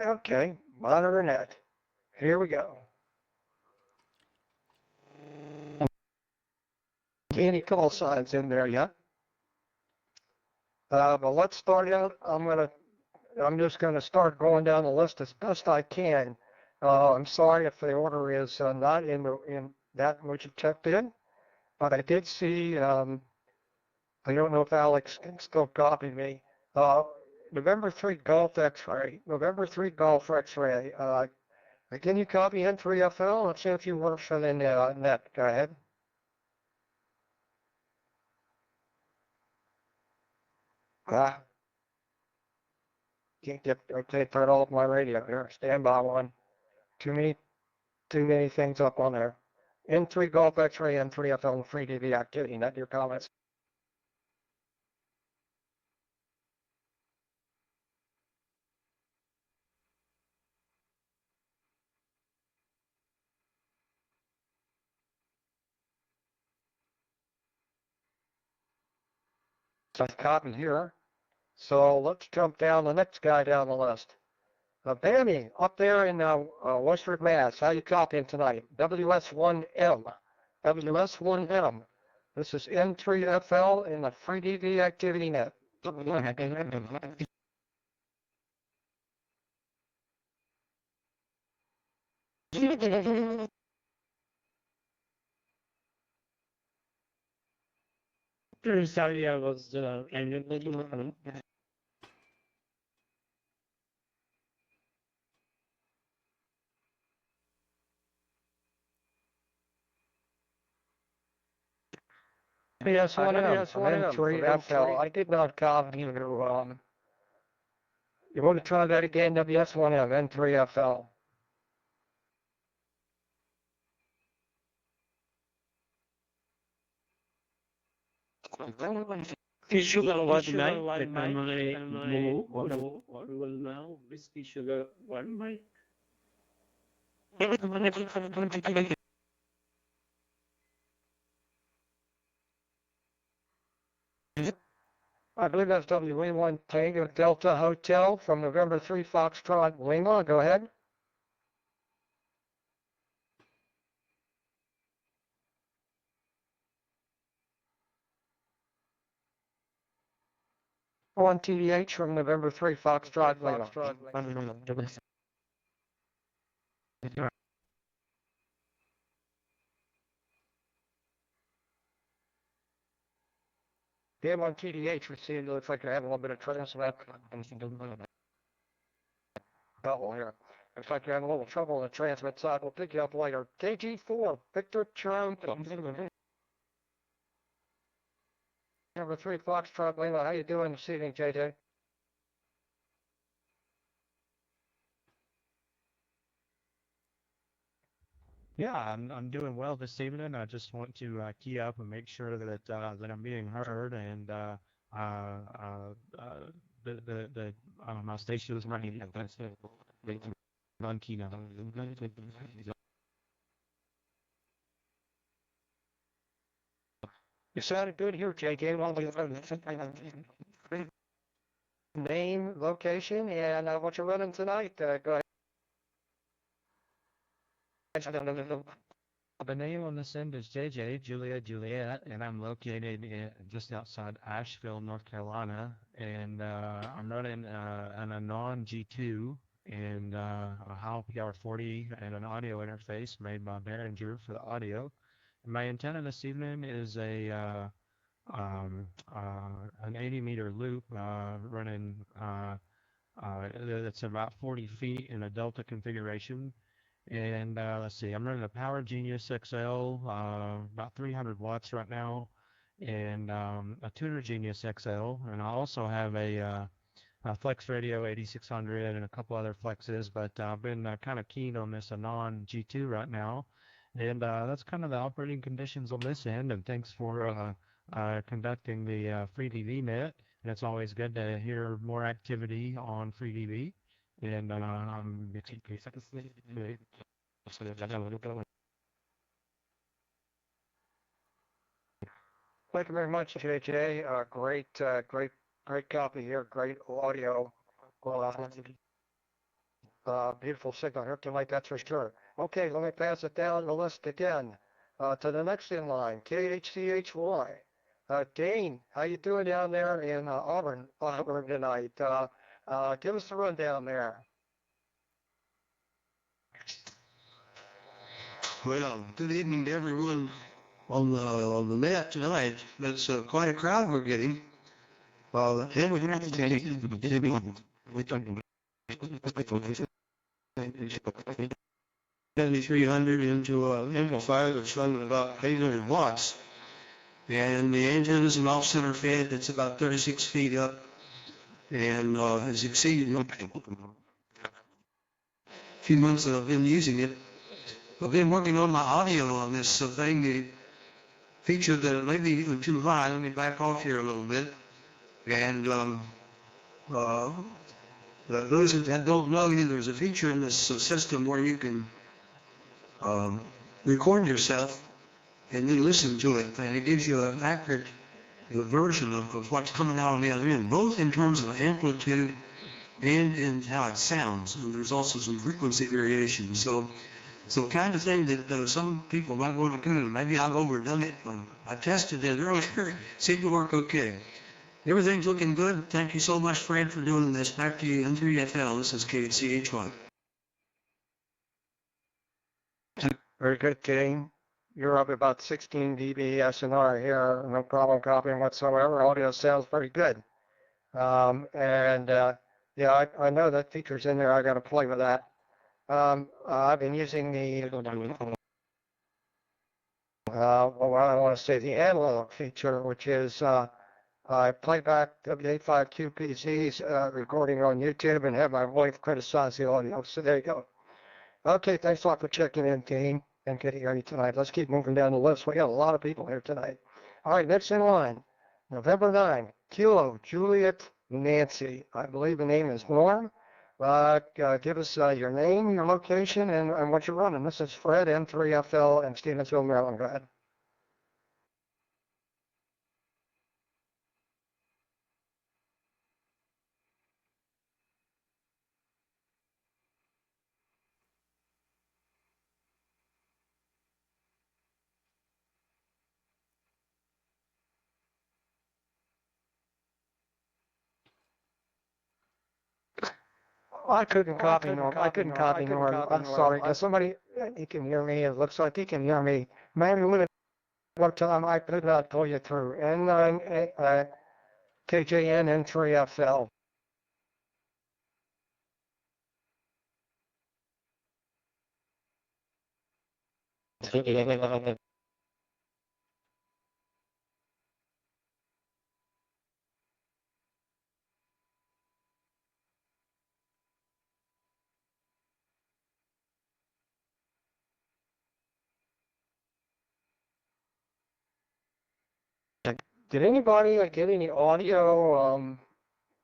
Okay, monitor net. Here we go. Any call signs in there yet? But let's start out. I'm just gonna start going down the list as best I can. I'm sorry if the order is not in that which you checked in, but I did see. I don't know if Alex can still copy me. Uh, November 3 Golf X-ray. November 3 Golf X-ray. Can you copy N3FL? Let's see if you want to fill in net. Go ahead. Ah, can't get okay. Turn off my radio here. Stand by one. Too many, too many things up on there. N3 Golf X-ray, N3FL, and FreeDV activity. Not your comments. So copy here. So let's jump down the next guy down the list. Bammy, up there in Westford, Mass. How you copying tonight? WS1M. WS1M. This is N3FL in the FreeDV activity net. Sorry, I was WS1M from N3FL. I did not copy you. You want to try that again? WS1M, N3FL. sugar one night, the primary move, what will now, whiskey sugar one night. I believe that's W1 Tango Delta Hotel from November 3 Foxtrot Lima. Go ahead. One TDH from November 3 Foxtrot Lima. Damn on TDH, we see it looks like you're having a little bit of transmit. Double here. Looks like you're having a little trouble on the transmit side. We'll pick you up later. KG4, Victor Trump. Number 3 Foxtrot Lima. How you doing this evening, JJ? Yeah, I'm doing well this evening. I just want to key up and make sure that I'm being heard and uh, uh, the my station is running. On key now. You sounded good here, JJ. Name, location, and what you're running tonight. Go ahead. The name on this end is JJ Juliet, and I'm located just outside Asheville, North Carolina, and I'm running an Anon G2 and a HAL PR40 and an audio interface made by Behringer for the audio. And my antenna this evening is an 80-meter loop running that's about 40 feet in a delta configuration. And let's see, I'm running a Power Genius XL, about 300 watts right now, and a Tuner Genius XL, and I also have a Flex Radio 8600 and a couple other Flexes, but I've been kind of keen on this Anon G2 right now, and that's kind of the operating conditions on this end, and thanks for conducting the FreeDV net, and it's always good to hear more activity on FreeDV, and Thank you very much, JJ. Great copy here. Great audio. Well, Beautiful signal here tonight, that's for sure. Okay, let me pass it down the list again to the next in line, KHCHY. Dane, how you doing down there in Auburn tonight? Give us a rundown there. Well, good evening to everyone on the net tonight. That's quite a crowd we're getting. Well, $7,300 into an amplifier that's running about 800 watts. And the engine is an off-center fed that's about 36 feet up. And as you can see, a few months that I've been using it, I've been working on my audio on this thing. The feature that may be even too high. Let me back off here a little bit. And those that don't know, there's a feature in this system where you can record yourself and then listen to it, and it gives you an accurate version of what's coming out on the other end, both in terms of amplitude and in how it sounds. And there's also some frequency variation. So kind of thing that some people might want to do. Maybe I've overdone it. I tested it earlier. Seemed to work okay. Everything's looking good. Thank you so much, Fred, for doing this. Back to you, N3FL. This is KCH1. Very good, Dane. You're up about 16 dB SNR here. No problem copying whatsoever. Audio sounds very good. Yeah, I know that feature's in there. I got to play with that. I've been using the, well, I want to say the analog feature, which is I play back W85QPZ's recording on YouTube and have my wife criticize the audio. So there you go. Okay, thanks a lot for checking in, Dean, and getting ready tonight. Let's keep moving down the list. We got a lot of people here tonight. All right, next in line, November 9, Kilo Juliet Nancy. I believe the name is Norm. Give us your name, your location, and what you're running. This is Fred, N3FL, in Stevensville, Maryland. Go ahead. I couldn't copy Norm. I'm sorry. Does somebody, he can hear me. It looks like he can hear me. Maybe limit what time I could not pull you through. KJN N3FL. Did anybody get any audio?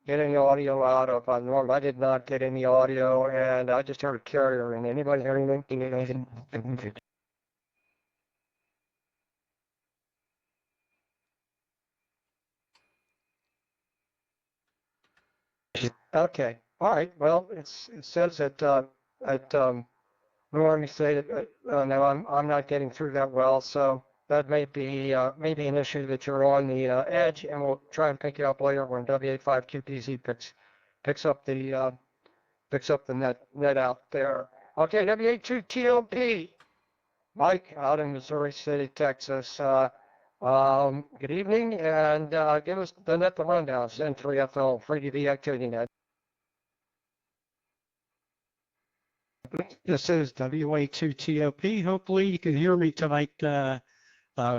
Get any audio out of Norm? I did not get any audio, and I just heard a carrier. And anybody hear anything? Okay. All right. Well, it says that Norm said no, I'm not getting through that well, so that may be an issue that you're on the edge, and we'll try and pick you up later when W85QPZ picks up the net out there. Okay, W82TLP. Mike out in Missouri City, Texas. Good evening, and give us the rundown. N3FL FreeDV activity net. This is WA2TOP. Hopefully you can hear me tonight,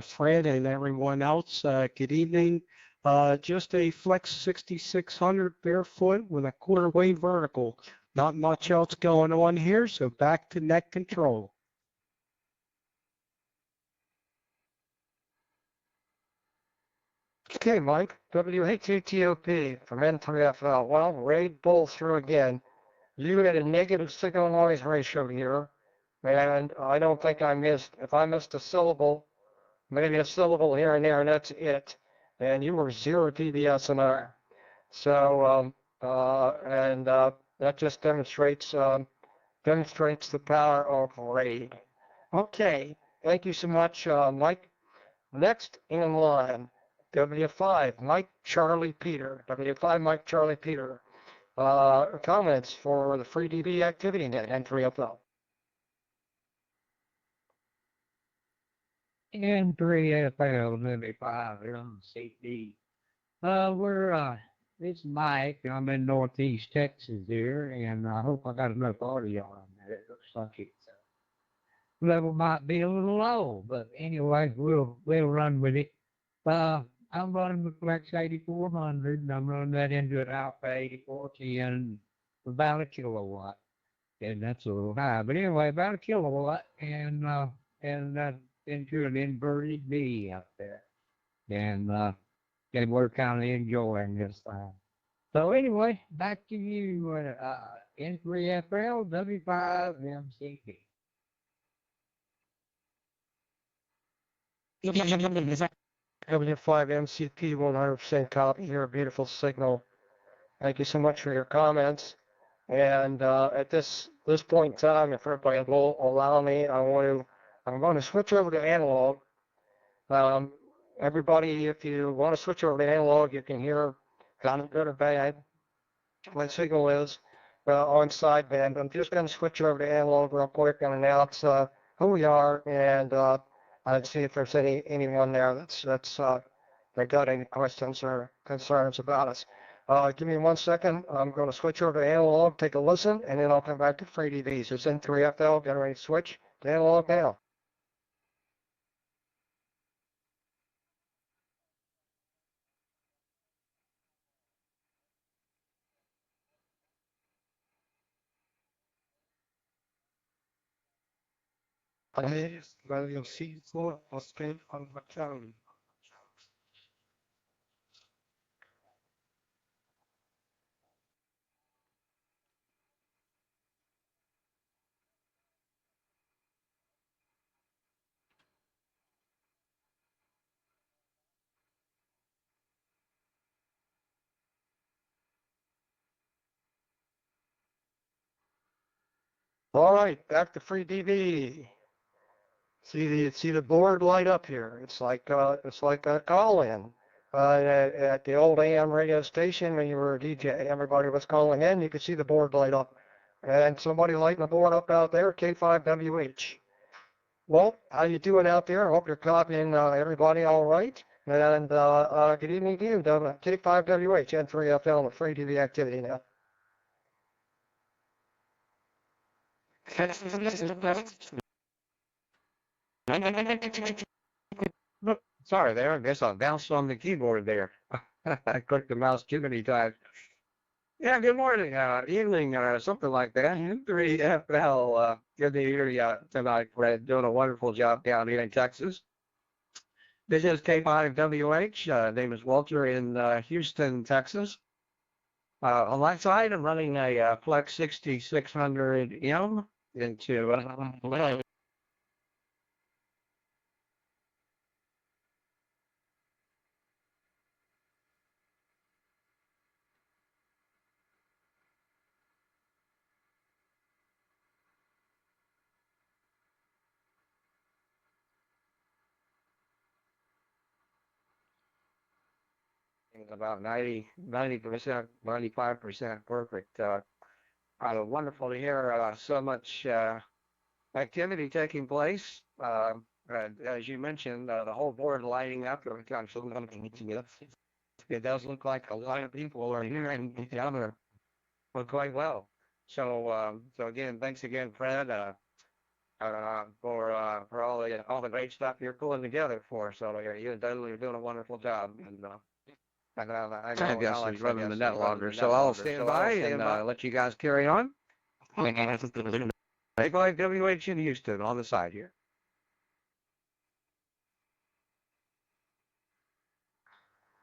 Fred and everyone else. Good evening. Just a Flex 6600 barefoot with a quarter wave vertical. Not much else going on here, so back to net control. Okay, Mike, WA2TOP from N3FL. Well, raid bull through again. You had a negative signal noise ratio here, and I don't think I missed. If I missed a syllable, maybe a syllable here and there, and that's it. And you were 0 dB SNR. So, that just demonstrates the power of RAID. Okay, thank you so much, Mike. Next in line, W5, Mike Charlie Peter. W5 Mike Charlie Peter. Comments for the FreeDV activity net entry up though. N3FL 95 LCD. It's Mike. I'm in Northeast Texas here, and I hope I got enough audio on that. It looks like it's level might be a little low, but anyway, we'll run with it. I'm running the Flex 8400, and I'm running that into an Alpha 8410, about a kilowatt, and that's a little high. But anyway, about a kilowatt, and that's into an inverted V out there, and we're kind of enjoying this thing. So anyway, back to you, N3FL W5MCP. W5MCP 100% copy here, beautiful signal. Thank you so much for your comments. And at this point in time, if everybody will allow me, I'm going to switch over to analog. Everybody, if you want to switch over to analog, you can hear kind of good or bad. My signal is on sideband. I'm just going to switch over to analog real quick and announce who we are and see if there's anyone there that's got any questions or concerns about us. Give me 1 second. I'm going to switch over to analog, take a listen, and then I'll come back to FreeDV. So it's N3FL, get ready to switch to analog now. You'll see for Australia on the channel. All right, back to FreeDV. See the board light up here. It's like a call-in. At the old AM radio station when you were a DJ, everybody was calling in. You could see the board light up, and somebody lighting the board up out there, K5WH. Well, how you doing out there? I hope you're copying everybody all right. And good evening to you, K5WH, N3FL, and FreeDV activity now. Sorry there, I guess I bounced on the keyboard there. I clicked the mouse too many times. Yeah, good morning, evening, something like that. N3FL, good to hear you tonight, Fred. Doing a wonderful job down here in Texas. This is K5WH. Name is Walter in Houston, Texas. On my side, I'm running a Flex 6600M into about 90%, 95% perfect. Wonderful to hear so much activity taking place. As you mentioned, the whole board lighting up. It does look like a lot of people are here and together quite well. So again, thanks again, Fred, for all the great stuff you're pulling together for us. So you and Dudley are doing a wonderful job. And I guess Alex is running the NetLogger, so I'll stand by and let you guys carry on. K5WH in Houston on the side here.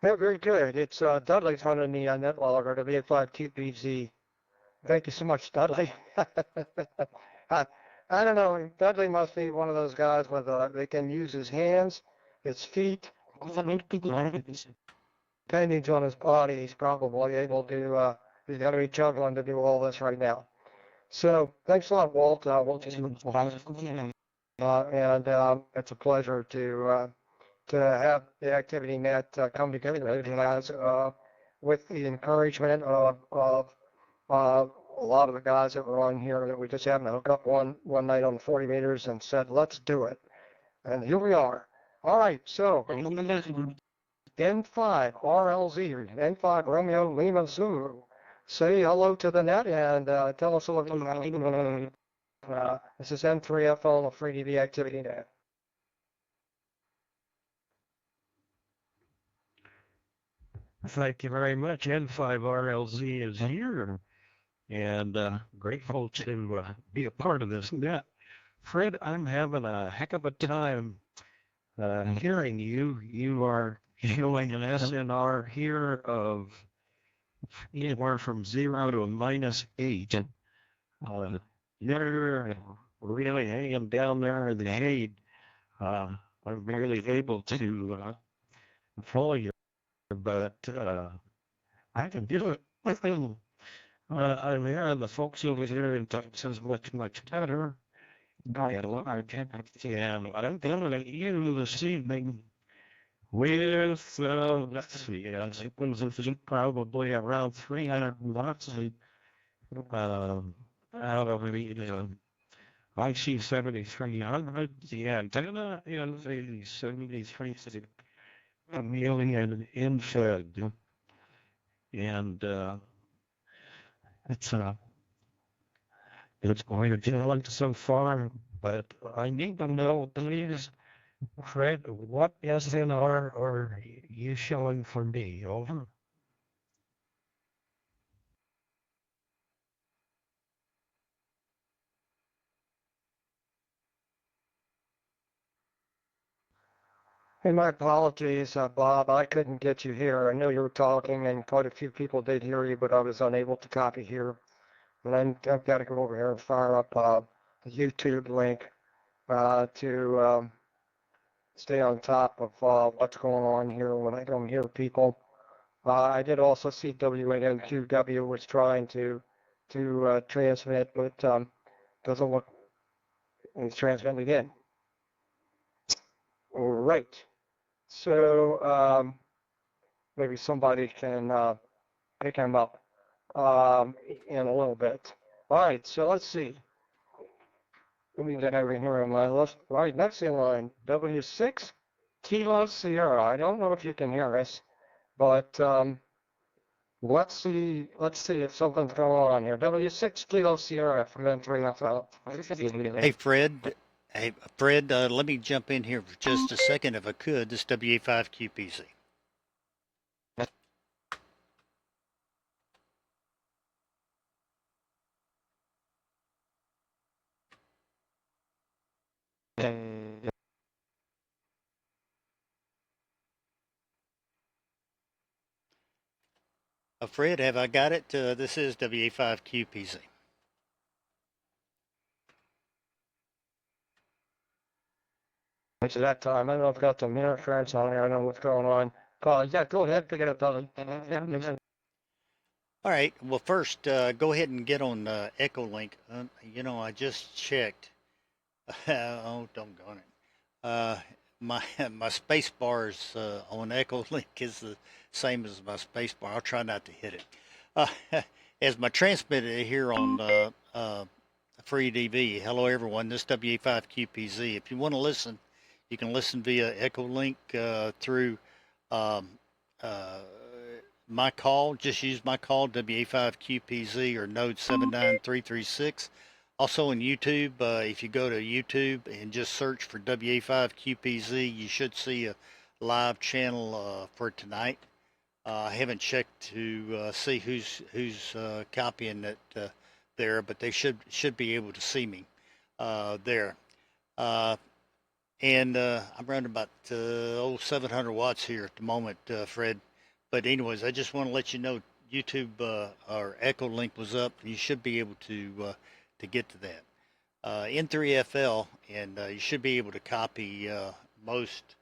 Yeah, very good. It's Dudley's running the NetLogger, the V5TPZ. Thank you so much, Dudley. I don't know. Dudley must be one of those guys with they can use his hands, his feet. Depending on his body, he's probably able to You got to be juggling to do all this right now. So thanks a lot, Walt. It's a pleasure to have the ActivityNet come together with the encouragement of a lot of the guys that were on here that we just happened to hook up one night on 40 meters and said, let's do it. And here we are. All right, so N5 RLZ, N5 Romeo Lima Zulu. Say hello to the net and tell us a little bit. This is N3FL of FreeDV ActivityNet. Thank you very much. N5RLZ is here, and grateful to be a part of this net. Fred, I'm having a heck of a time hearing you. You are showing an SNR here of anywhere from 0 to -8. You're really hanging down there in the shade. I'm barely able to follow you, but I can do it. I'm hearing the folks over here in Texas much better by a large, and I'm going to you this evening with, let's see, I suppose this is probably around 300 watts out of the IC7300. The antenna is a 73 million infed, and it's going to challenge so far, but I need to know, please, Fred, what SNR are you showing for me? Over. Hey, my apologies, Bob. I couldn't get you here. I know you were talking, and quite a few people did hear you, but I was unable to copy here. And I've got to go over here and fire up the YouTube link to stay on top of what's going on here when I don't hear people. I did also see W8MQW was trying to transmit, but doesn't look it's transmitting again. All right. So maybe somebody can pick him up in a little bit. All right, so let's see. Let me get over here on my list. All right, next in line, W6 Kilo Sierra. I don't know if you can hear us, but let's see if something's going on here. W6 Kilo Sierra from N3FL. Hey, Fred. Hey, Fred, let me jump in here for just a second if I could. This WA5QPC. Fred, have I got it? This is WA5QPC. It's that time. I don't know if I've got some interference on here. I don't know what's going on. Yeah, go ahead, pick it up. All right. Well, first, go ahead and get on EchoLink. You know, I just checked. Oh, doggone it. My space bars on EchoLink is the same as my space bar. I'll try not to hit it. As my transmitter here on FreeDV. Hello, everyone. This is WA5QPZ. If you want to listen, you can listen via EchoLink through my call. Just use my call, WA5QPZ or node 79336. Also on YouTube, if you go to YouTube and just search for WA5QPZ, you should see a live channel for tonight. I haven't checked to see who's copying it there, but they should be able to see me there. And I'm running about 700 watts here at the moment, Fred. But anyways, I just want to let you know YouTube or EchoLink was up. You should be able to get to that. N3FL, and you should be able to copy most.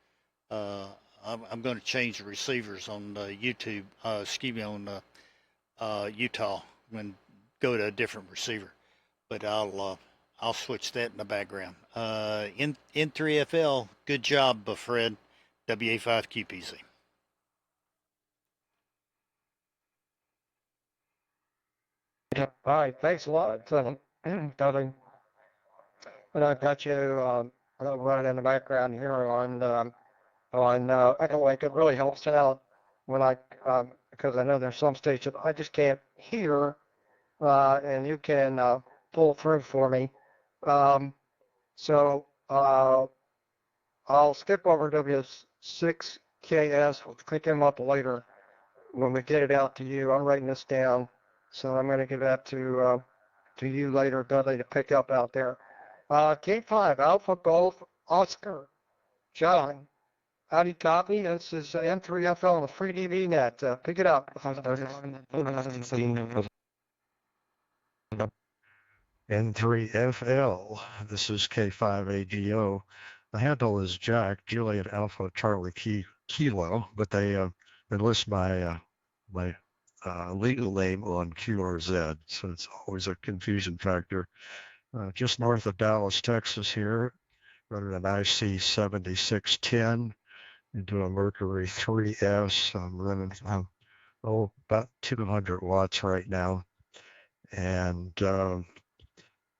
I'm going to change the receivers on YouTube. Excuse me, on Utah when go to a different receiver. But I'll switch that in the background. N3FL, good job, Fred. WA5QPZ. All right, thanks a lot, Dudley. And I've got you running in the background here on EchoLink. It really helps out when because I know there's some stations I just can't hear, and you can pull through for me. So I'll skip over W6KS. We'll click him up later when we get it out to you. I'm writing this down, so I'm going to give that to you later, Dudley, to pick up out there. K5 Alpha Golf Oscar John. Howdy, copy. This is N3FL on the FreeDV net. Pick it up. N3FL. This is K5AGO. The handle is Jack, Juliet Alpha Charlie Kilo, but they list my legal name on QRZ, so it's always a confusion factor. Just north of Dallas, Texas here, running an IC 7610 into a Mercury 3S. I'm running about 200 watts right now, and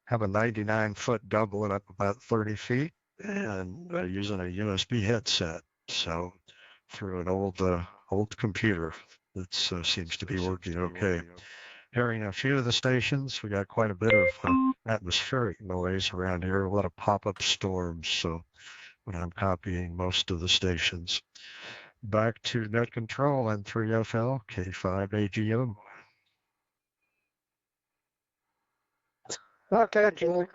have a 99-foot doubling up about 30 feet, and using a USB headset. So through an old computer that seems to be working okay. Hearing a few of the stations, we got quite a bit of atmospheric noise around here, a lot of pop-up storms. So when I'm copying most of the stations. Back to net control and 3FL, K5AGO. Okay, Julie.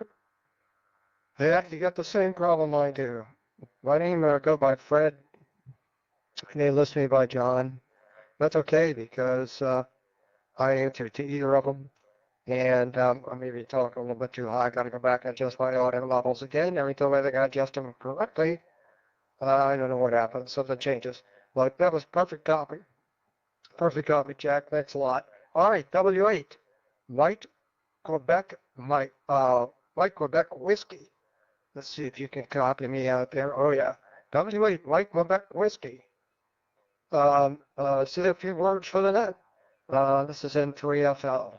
Yeah, you got the same problem I do. My name go by Fred. They list me by John. That's okay because I answer to either of them. And I maybe talk a little bit too high. I got to go back and adjust my audio levels again. Every time I think I adjust them correctly, I don't know what happens. Something changes. But that was perfect copy. Perfect copy, Jack. Thanks a lot. All right, W8. White Quebec, White Quebec whiskey. Let's see if you can copy me out there. Oh yeah, W8 White Quebec whiskey. Say a few words for the net. This is N3FL.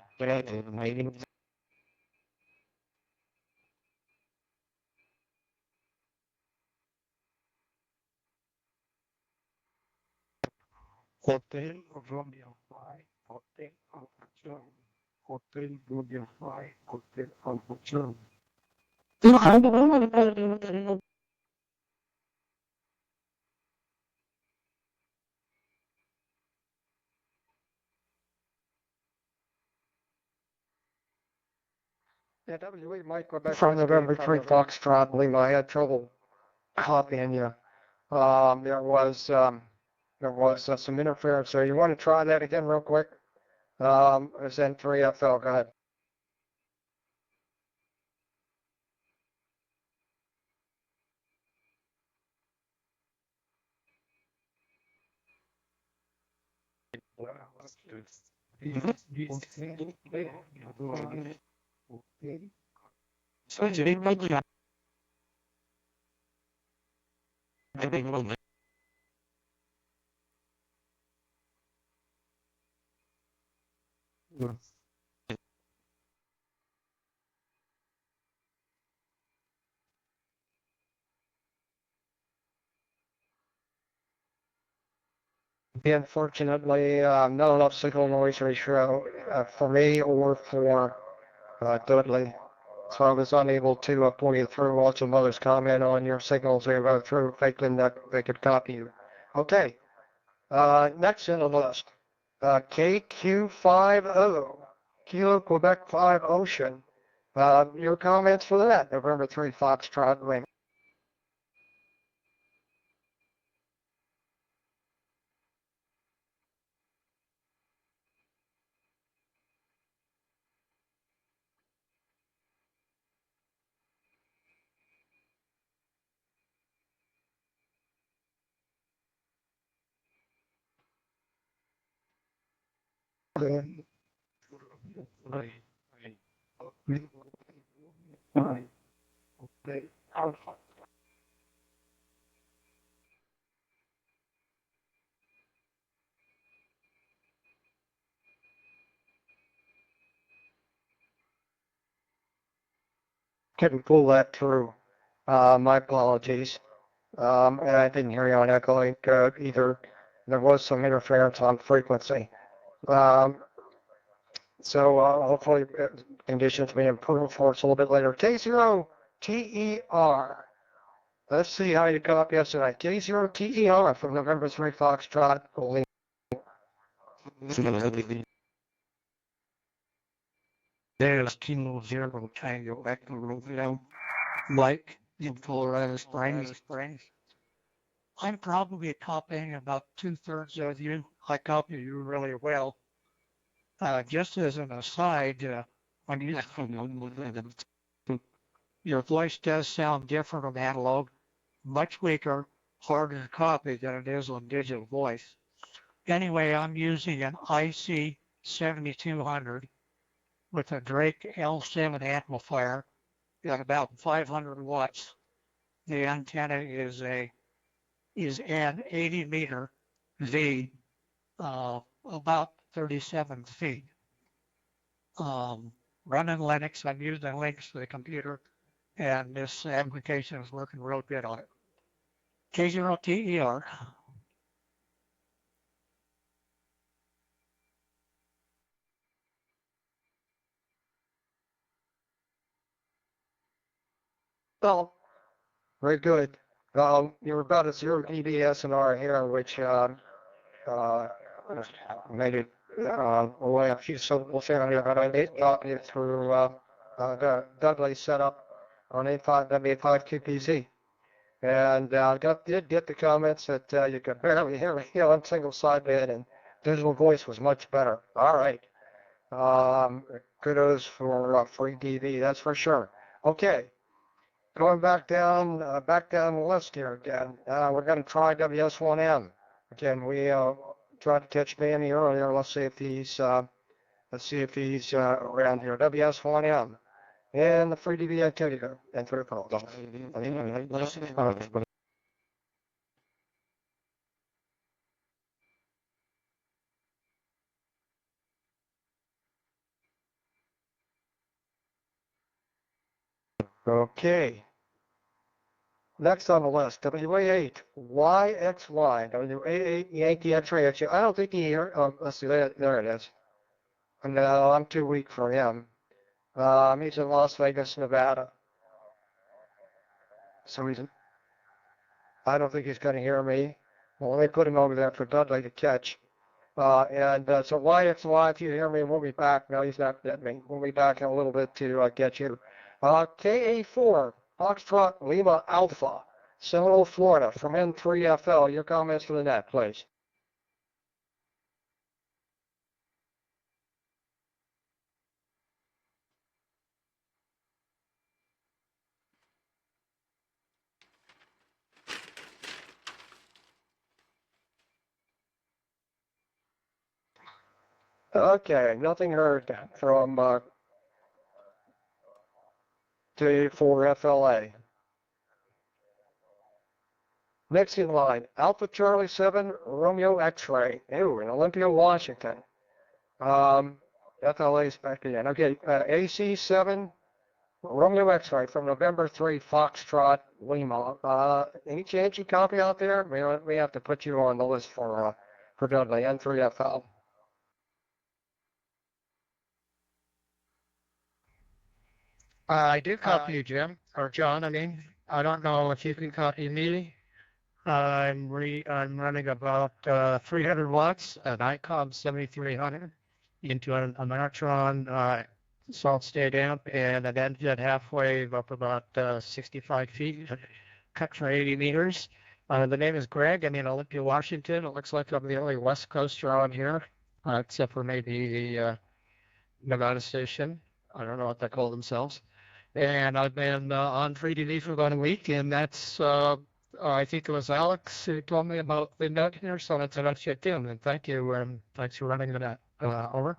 Hotel Romeo 5, Hotel Alpha Charlie, Hotel Romeo 5, Hotel Alpha Charlie. Yeah, W8 Mike Quebec from November 3 Foxtrot. Believe I had trouble copying you. There was some interference. So you want to try that again real quick? It's N3FL. Go ahead. Unfortunately, not enough signal noise ratio for me or for Dudley. So I was unable to pull you through. While some others comment on your signals they wrote through, thinking that they could copy you. Okay. Next in the list, KQ50, Kilo Quebec 5 Ocean. Your comments for that, November 3 Foxtrot Wing. Couldn't pull that through. My apologies. And I didn't hear you on EchoLink either. There was some interference on frequency. So hopefully conditions may improve for us a little bit later. K0TER. Let's see how you got up yesterday. K0TER from November 3 Foxtrot. There's Kilo Zero Tango Echo Romeo, Mike in Colorado Springs. I'm probably copying about 2/3 of you. I copy you really well. Just as an aside, your voice does sound different on analog, much weaker, harder to copy than it is on digital voice. Anyway, I'm using an IC 7200 with a Drake L7 amplifier at about 500 watts. The antenna is an 80 meter V, about 37 feet. Running Linux, I'm using Linux for the computer, and this application is working real good on it. K0TER. Well, very good. You're about a 0 dB SNR here, which made it away a few syllables here, but I did got you through the Dudley setup on 85 QPZ. And did get the comments that you could barely hear me on single sideband and digital voice was much better. All right. Kudos for FreeDV, that's for sure. Okay. Going back down the list here again. We're going to try WS1M. Again, we tried to catch Manny earlier. Let's see if he's around here. WS1M and the FreeDV activity and protocol. Okay. Next on the list, WA8, YXY, WA8 Yankee X-ray. I don't think he here. Let's see, there it is. No, I'm too weak for him. He's in Las Vegas, Nevada. So I don't think he's going to hear me. Well, let me put him over there for Dudley to catch. So YXY, if you hear me, we'll be back. No, he's not getting me. We'll be back in a little bit to get you. KA4, Foxtrot Lima Alpha, Seminole, Florida, from N3FL. Your comments for the net, please. Okay, nothing heard from K4FLA. Next in line, Alpha Charlie 7 Romeo X-ray. Ew, in Olympia, Washington. FLA's back again. Okay, AC7 Romeo X-ray from November 3 Foxtrot Lima. Any chance you copy out there? We have to put you on the list for Dudley, N3FL. I do copy you, Jim, or John, I mean. I don't know if you can copy me. I'm running about 300 watts, an ICOM 7300 into an Amatron solid state amp and an engine halfway up about 65 feet, cut for 80 meters. The name is Greg. I'm in Olympia, Washington. It looks like I'm the only West Coaster on here, except for maybe the Nevada station. I don't know what they call themselves. And I've been on FreeDV for about a week, and that's I think it was Alex who told me about the net here, so that's what I checked in. And thanks for running the net. Over.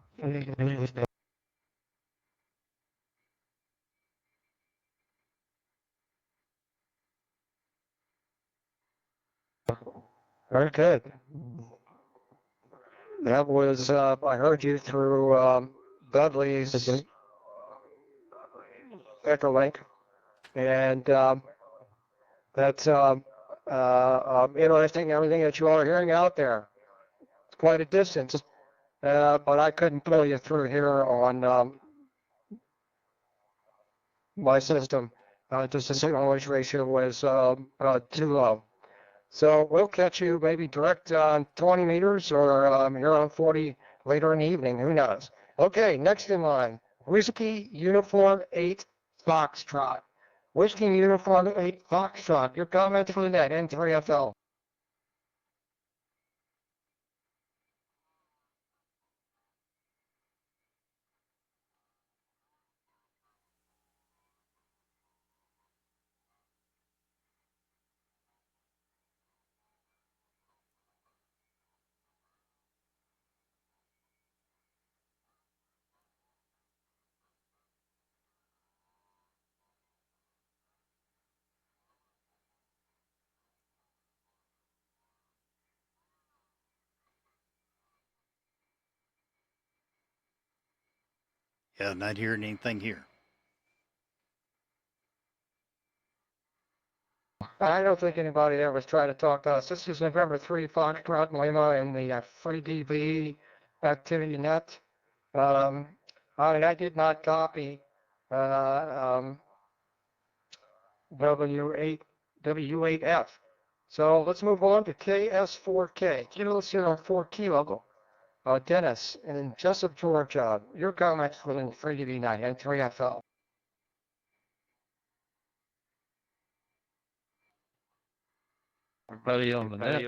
Very good. That was, I heard you through Dudley's EchoLink, and that's interesting, everything that you are hearing out there. It's quite a distance, but I couldn't pull you through here on my system. Just the signal noise ratio was too low. So we'll catch you maybe direct on 20 meters or here on 40 later in the evening. Who knows? Okay, next in line, Whiskey Uniform 8 Foxtrot. Whiskey Uniform 8 Foxtrot. Your comments for the net, N3FL. Yeah, not hearing anything here. I don't think anybody there was trying to talk to us. This is November 3 Foxtrot Lima in the FreeDV activity net. I did not copy W8F. So let's move on to KS4K. Kilo Sierra 4 Kilo. Dennis in Jessup, Georgia. Your comments within 3DV9 and 3FL. Everybody on the net,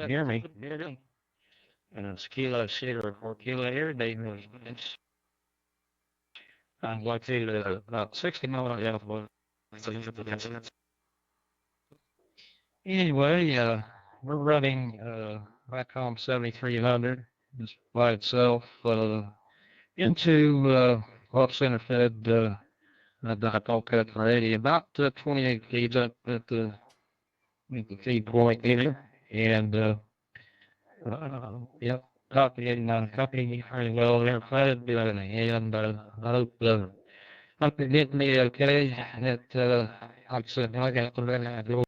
hear me? And it's Kilo Sierra 4 Kilo air data. I'm located at about 60 miles out. Anyway, we're running Racom 7300 just by itself into off center fed dipole cut 180, about 28 feeds up at the feed point here, and yep, copying very well there, fed, and I hope it did me okay. That like I said, I got to let that go.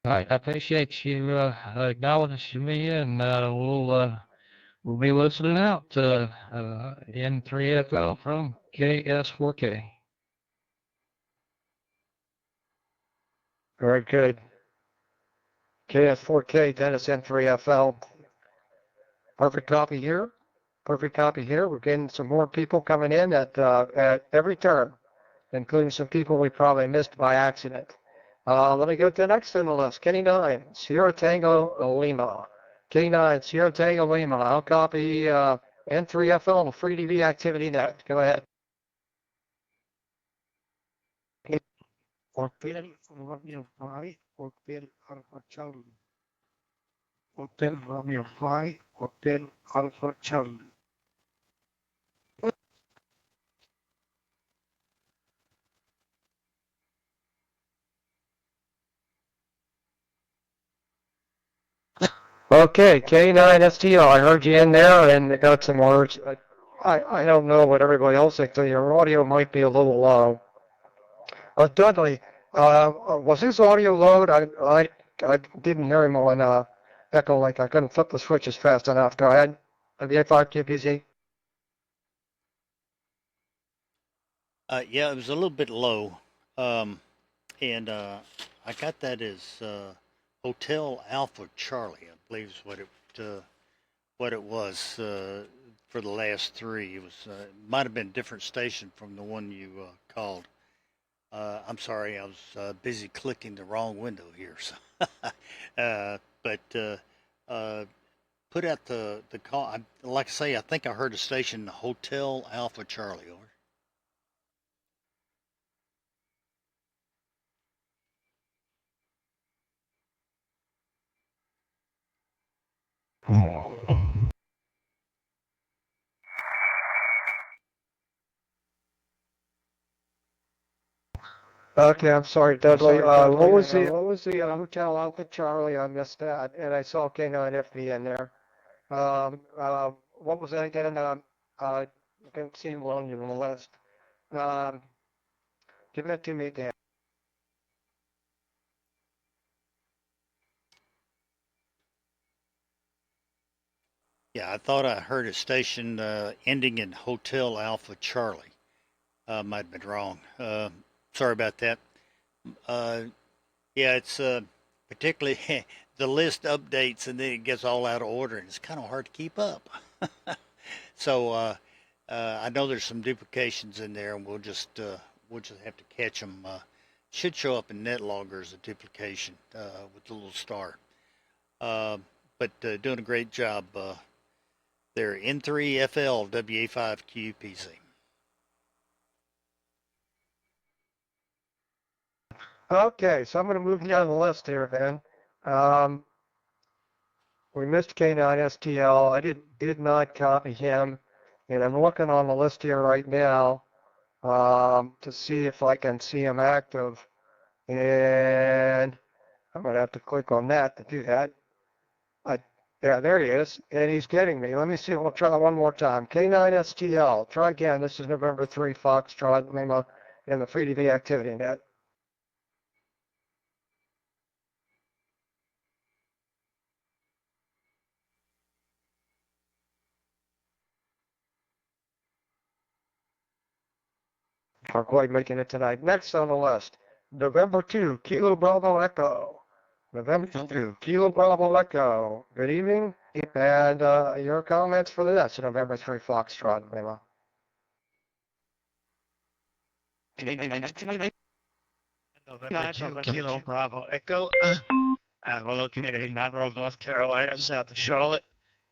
I appreciate you acknowledging me, and we'll be listening out N3FL from KS4K. Very good. KS4K, Dennis N3FL. Perfect copy here. Perfect copy here. We're getting some more people coming in at every turn, including some people we probably missed by accident. Let me go to the next on the list. Kenny 9, Sierra Tango Lima. Kenny 9, Sierra Tango Lima. I'll copy N3FL and FreeDV activity net. Go ahead. Hotel Romeo 5, Hotel Alpha Charlie. Okay, K9STO, I heard you in there and got some words. I don't know what everybody else thinks, so your audio might be a little low. Dudley, was his audio low? I didn't hear him on EchoLink. I couldn't flip the switches fast enough. Go ahead. W5 QPZ. Yeah, it was a little bit low. And I got that as Hotel Alpha Charlie, I believe is what it was for the last three. It was might have been a different station from the one you called. I'm sorry, I was busy clicking the wrong window here. So, but put out the call. Like I say, I think I heard a station Hotel Alpha Charlie. Over. Okay, I'm sorry, Dudley. What was the Hotel Alpha Charlie? I missed that, and I saw K9FB in there. What was that again? I didn't see him on the list. Um, give that to me again. Yeah, I thought I heard a station ending in Hotel Alpha Charlie. Might have been wrong. Sorry about that. Uh, yeah, it's particularly the list updates and then it gets all out of order and it's kind of hard to keep up. So I know there's some duplications in there and we'll just have to catch them. Should show up in NetLogger as a duplication with the little star. But doing a great job. They're N3FL WA5QPC. Okay, so I'm going to move down the list here then. We missed K9STL. I did not copy him, and I'm looking on the list here right now to see if I can see him active. And I'm going to have to click on that to do that. Yeah, there he is, and he's getting me. Let me see. We'll try one more time. K9STL. Try again. This is November 3 Foxtrot Lima in the FreeDV activity net. Are quite making it tonight. Next on the list, November 2, Kilo Bravo Echo. November 2, Kilo Bravo Echo. Good evening, and your comments for this November 3 Foxtrot Lima. November 2, Kilo Bravo Echo. We're located in Monroe, North Carolina, south of Charlotte,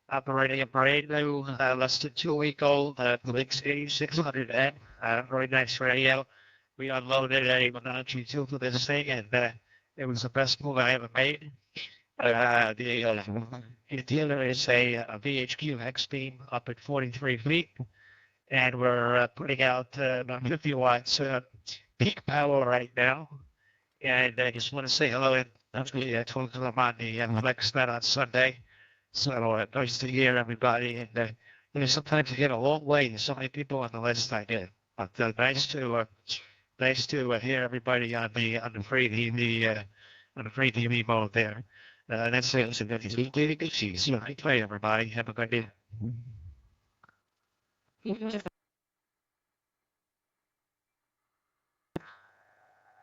operating a brand new, less than 2-week-old Lynx 8600N. Very nice radio. We unloaded a Monarchy 2 for this thing, and it was the best move I ever made. The dealer is a VHQ hex beam up at 43 feet, and we're putting out about 50 watts peak power right now. And I just want to say hello, and actually I told them I'm on the Lex Net on Sunday. So nice to hear everybody, and sometimes you get a long way. There's so many people on the list I did, but nice to hear everybody on the free TV on the free TV mode there. That's it. So that's good. See you later, everybody. Have a good day.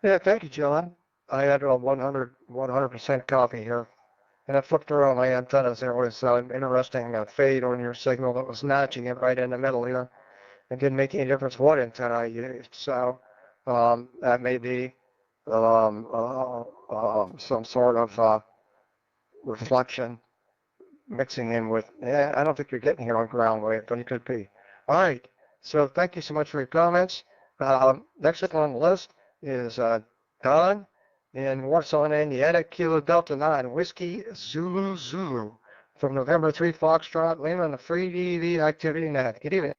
Yeah, thank you, John. I had a 100% copy here. And I flipped around my antennas. There was an interesting fade on your signal that was notching it right in the middle here. It didn't make any difference what antenna I used. So that may be some sort of reflection mixing in with. I don't think you're getting here on ground wave, but it could be. All right. So thank you so much for your comments. Next up on the list is Don in Warsaw, Indiana, Kilo Delta 9, Whiskey Zulu Zulu from November 3 Foxtrot, Lima, and the FreeDV activity net. Good evening.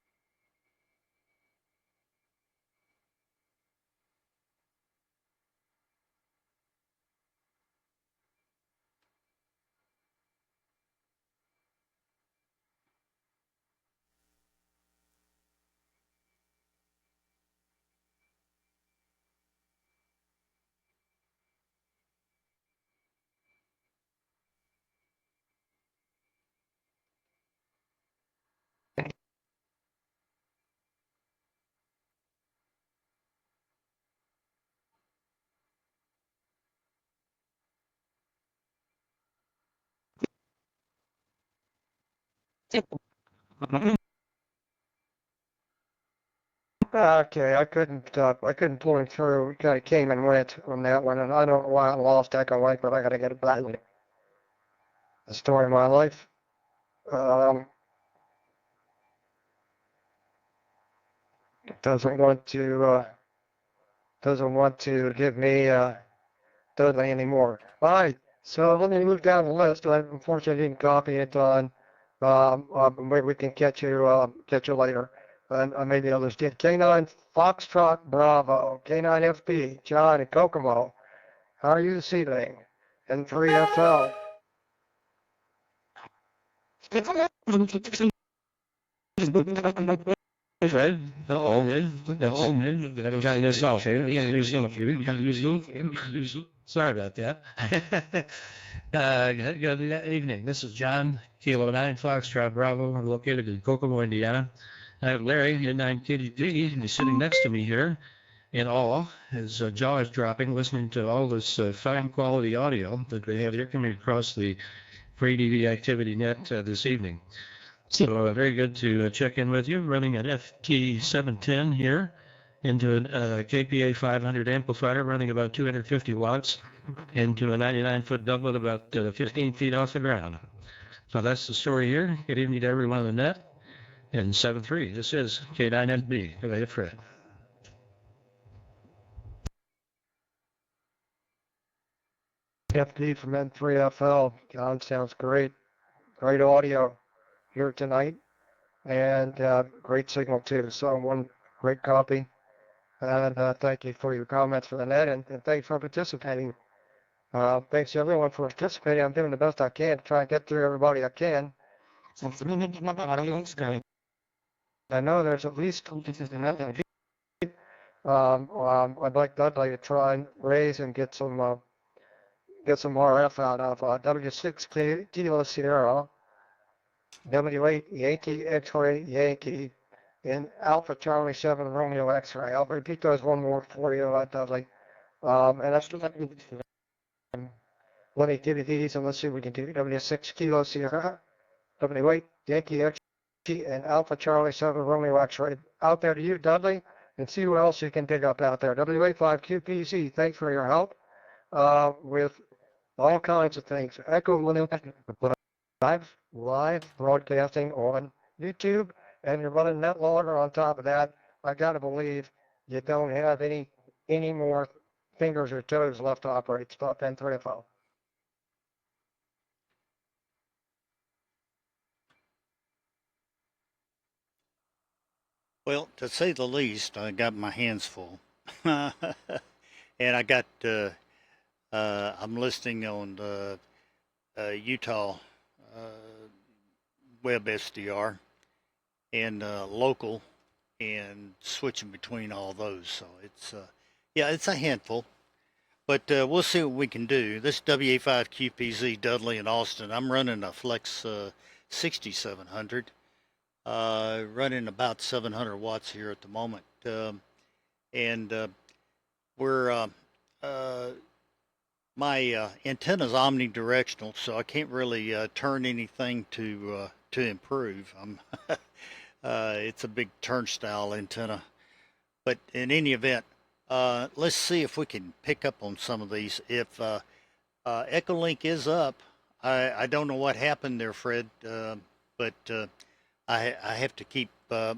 Okay, I couldn't pull him through. It kind of came and went on that one, and I don't know why I lost EchoLink, but I got to get it back. The story of my life. Um, doesn't want to give me Dudley anymore. All right, so let me move down the list. I unfortunately didn't copy it on. Maybe we can catch you later. and maybe others did. K9 Foxtrot Bravo, K9FB, John and Kokomo. How are you this evening? And 3FL. Sorry about that. Good evening. This is John, Kilo 9 Foxtrot Bravo. I'm located in Kokomo, Indiana. I have Larry, N9KDD, and he's sitting next to me here in awe. His jaw is dropping, listening to all this fine quality audio that they have here coming across the FreeDV activity net this evening. So very good to check in with you. Running an FT710 here into a KPA 500 amplifier running about 250 watts into a 99-foot doublet about 15 feet off the ground. So that's the story here. Good evening to everyone on the net. And 7.3, this is K9NB. Good night, Fred. FD from N3FL. John, sounds great. Great audio here tonight. And great signal too. So one great copy. And thank you for your comments for the net, and thanks for participating. Thanks to everyone for participating. I'm doing the best I can to try and get through everybody I can. I know there's at least I'd like Dudley to try and raise and get some RF out of W6 Kilo Sierra, W8 Yankee X-ray Yankee, and Alpha Charlie 7 Romeo X-ray. I'll repeat those one more for you, Dudley. And that's let me give you these and let's see what we can do. W6 Kilo Sierra, W8 Yankee X-ray, and Alpha Charlie 7 Romeo X-ray. Out there to you, Dudley, and see who else you can dig up out there. W85QPZ, thanks for your help with all kinds of things. EchoLink live broadcasting on YouTube, and you're running NetLogger on top of that. I gotta believe you don't have any more fingers or toes left to operate stuff than 3FO. Well, to say the least, I got my hands full. And I got, I'm listening on the Utah web SDR and local and switching between all those. So it's, yeah, it's a handful. But we'll see what we can do. This WA5QPZ Dudley in Austin, I'm running a Flex 6700. Running about 700 watts here at the moment. And we're, my antenna's omnidirectional, so I can't really turn anything to improve. It's a big turnstile antenna. But in any event, let's see if we can pick up on some of these. If EchoLink is up, I don't know what happened there, Fred, but I have to keep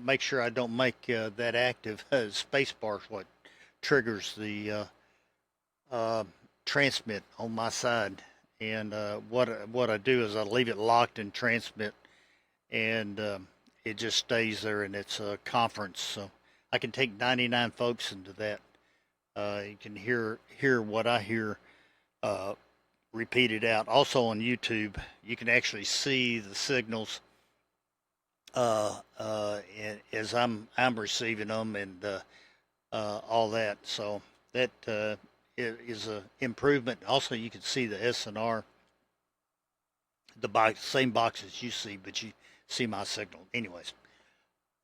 make sure I don't make that active. Spacebar is what triggers the transmit on my side, and what I do is I leave it locked in transmit, and it just stays there in its conference. So I can take 99 folks into that. You can hear what I hear repeated out. Also on YouTube, you can actually see the signals as I'm receiving them and all that. So that is a improvement. Also, you can see the SNR, the same boxes you see, but you see my signal. Anyways,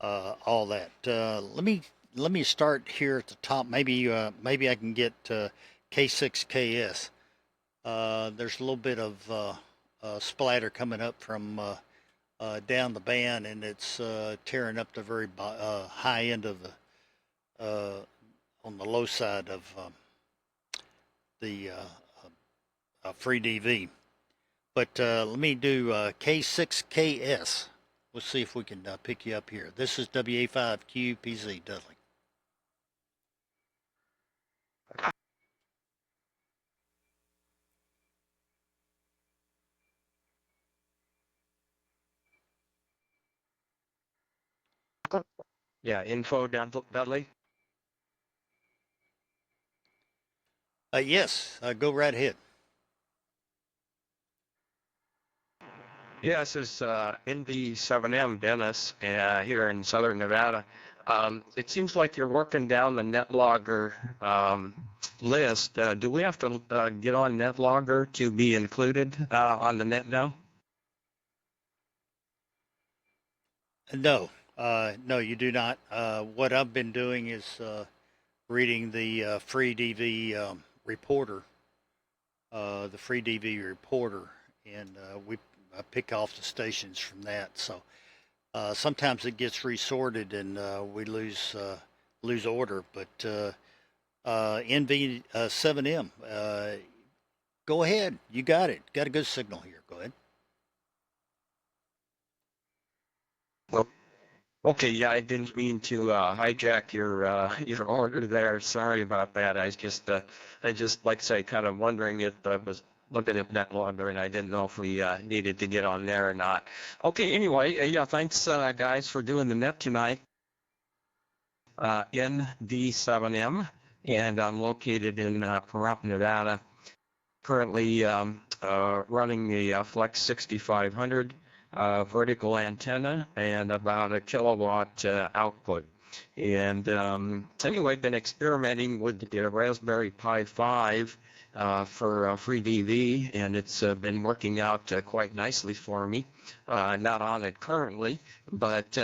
all that. Let me start here at the top. Maybe I can get K6KS. There's a little bit of splatter coming up from down the band, and it's tearing up the very high end of the on the low side of the FreeDV. But let me do K6KS. We'll see if we can pick you up here. This is WA5QPZ, Dudley. Yeah, info, Dudley. Yes, go right ahead. Yeah, this is NV7M Dennis here in Southern Nevada. It seems like you're working down the NetLogger list. Do we have to get on NetLogger to be included on the net now? No, no, you do not. What I've been doing is reading the FreeDV reporter, the FreeDV reporter, and we pick off the stations from that. So sometimes it gets resorted and we lose order. But NV7M, go ahead. You got it. Got a good signal here. Go ahead. Well, okay, yeah, I didn't mean to hijack your order there. Sorry about that. I just like to say, kind of wondering if I was looking at NetLogger and I didn't know if we needed to get on there or not. Okay, anyway, yeah, thanks guys for doing the net tonight. ND7M, and I'm located in Pahrump, Nevada. Currently running the Flex 6500 vertical antenna and about a kilowatt output. And anyway, been experimenting with the Raspberry Pi 5 for FreeDV, and it's been working out quite nicely for me. Not on it currently, but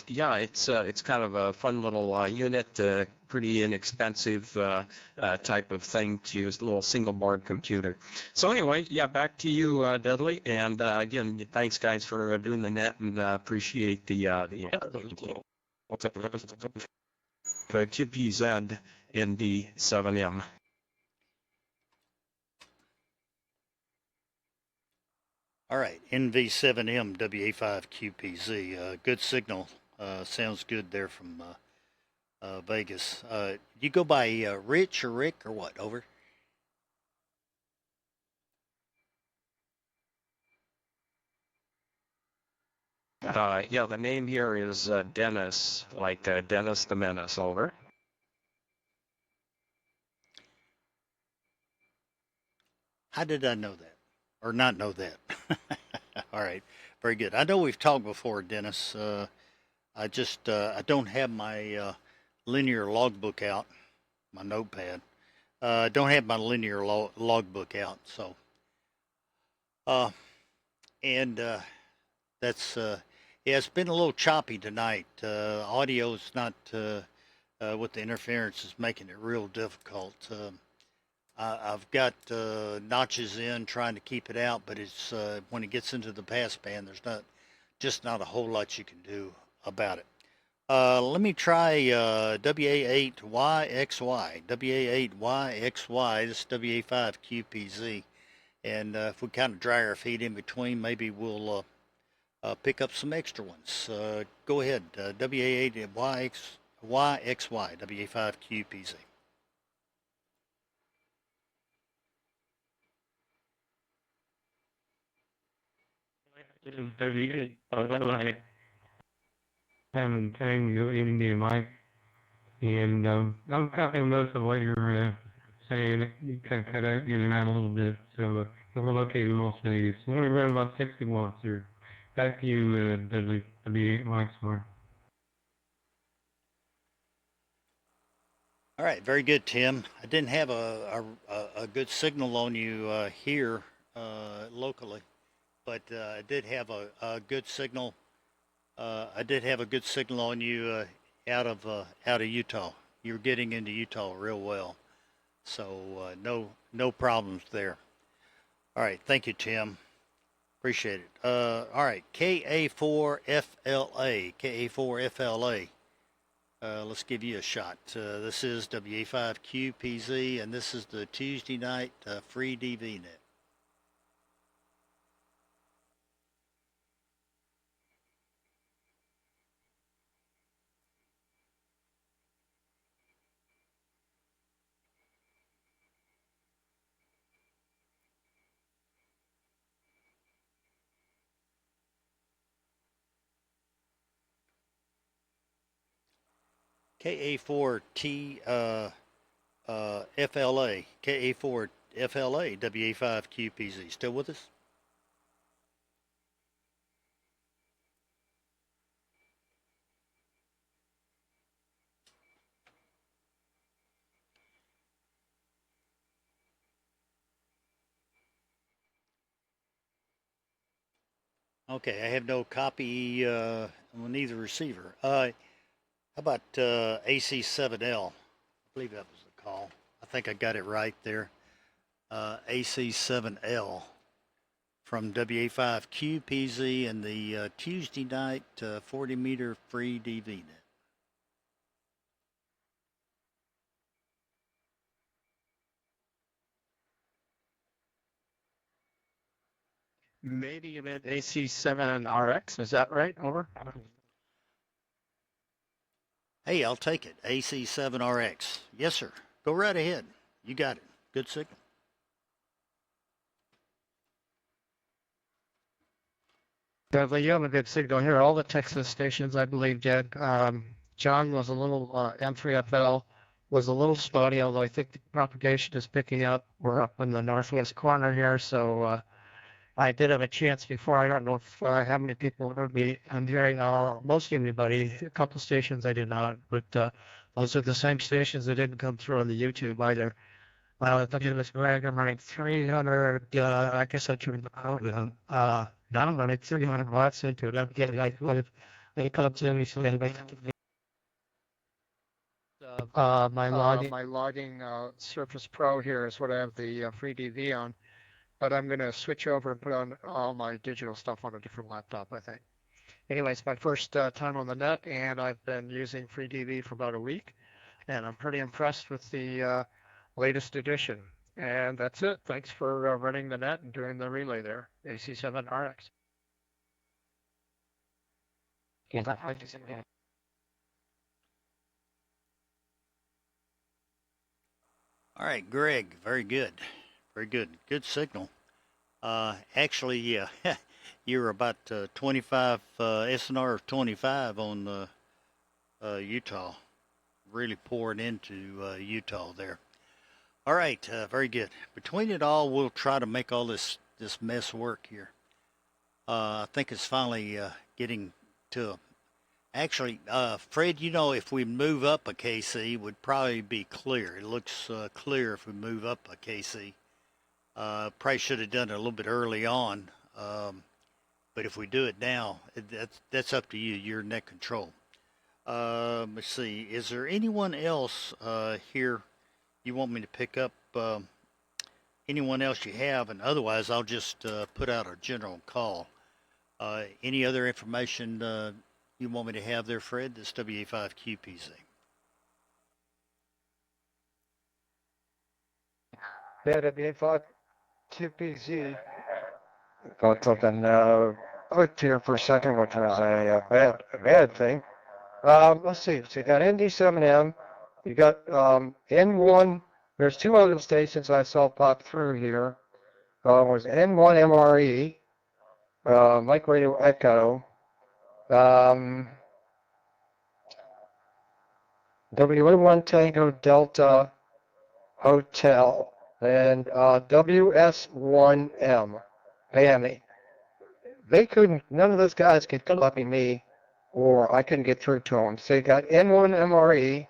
yeah, it's kind of a fun little unit, pretty inexpensive type of thing to use, a little single board computer. So anyway, yeah, back to you, Dudley, and again, thanks guys for doing the net, and appreciate the QPZ in the 7M. All right, NV7M WA5QPZ. Good signal. Sounds good there from Vegas. You go by Rich or Rick or what? Over. Yeah, the name here is Dennis, like Dennis the Menace. Over. How did I know that? Or not know that? All right, very good. I know we've talked before, Dennis. I don't have my linear logbook out, my notepad. Don't have my linear logbook out, so and that's yeah, it's been a little choppy tonight. Audio's not with the interference is making it real difficult. I've got notches in trying to keep it out, but it's when it gets into the passband, there's not a whole lot you can do about it. Let me try WA8YXY. WA8YXY, this is WA5QPZ. And if we kind of drag our feet in between, maybe we'll pick up some extra ones. Go ahead, WA8YXY, WA5QPZ. Haven't taken you into Mike, and I'm talking most of what you're saying. You can cut out your line a little bit, so I'm located mostly. It's only around about 60 watts here. Back to you, Dudley. W8 Mike's more. All right, very good, Tim. I didn't have a good signal on you here locally, but I did have a good signal. I did have a good signal on you out of Utah. You're getting into Utah real well, so no problems there. All right, thank you, Tim. Appreciate it. All right, KA4FLA, KA4FLA. Let's give you a shot. This is WA5QPZ, and this is the Tuesday night FreeDV net. KA4T FLA, KA4 FLA, WA5QPZ. Still with us? Okay, I have no copy on either receiver. How about AC7L? I believe that was the call. I think I got it right there. AC7L from WA5QPZ and the Tuesday night 40 meter FreeDV net. Maybe you meant AC7RX, is that right? Over? Hey, I'll take it. AC7RX. Yes, sir. Go right ahead. You got it. Good signal. Dudley, you have a good signal here. All the Texas stations, I believe, did. John was a little, M3FL was a little spotty, although I think the propagation is picking up. We're up in the northwest corner here, so I did have a chance before. I don't know if how many people heard me. I'm hearing most everybody. A couple stations I did not, but those are the same stations that didn't come through on the YouTube either. Well, I thought it was Greg. I'm running 300. I guess I turned out. Now I'm running 300 watts into it. I'm getting like what if they come to me so they make my logging Surface Pro here is what I have the FreeDV on. But I'm going to switch over and put on all my digital stuff on a different laptop, I think. Anyway, it's my first time on the net, and I've been using FreeDV for about a week, and I'm pretty impressed with the latest edition. And that's it. Thanks for running the net and doing the relay there, AC7RX. All right, Greg. Very good. Very good. Good signal. Actually, yeah, you're about 25 SNR of 25 on Utah. Really pouring into Utah there. All right, very good. Between it all, we'll try to make all this mess work here. I think it's finally getting to. Actually, Fred, you know, if we move up a KC, it would probably be clear. It looks clear if we move up a KC. Probably should have done it a little bit early on, but if we do it now, that's up to you. You're net control. Let's see. Is there anyone else here you want me to pick up? Anyone else you have? And otherwise, I'll just put out a general call. Any other information you want me to have there, Fred? This WA5QPZ. Yeah, WA5QPZ. Got something out here for a second, which was a bad thing. Let's see. So you got ND7M. You got N1. There's two other stations I saw pop through here. Was N1 MRE, Mike Radio Echo, W1 Tango Delta Hotel, and WS1M. Miami. They couldn't, none of those guys could copy me, or I couldn't get through to them. So you got N1 MRE,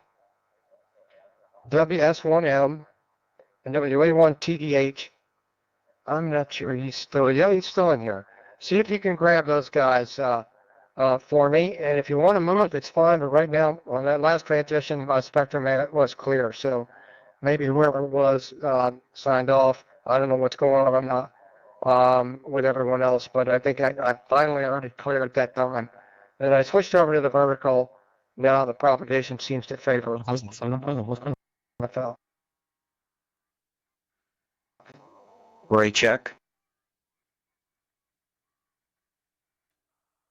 WS1M, and WA1 TDH. I'm not sure he's still, yeah, he's still in here. See if you can grab those guys for me, and if you want to move, it's fine, but right now, on that last transition, my spectrum was clear, so maybe whoever was signed off, I don't know what's going on, I'm not with everyone else, but I think I finally already cleared that time. And I switched over to the vertical, now the propagation seems to favor NFL. Ray check.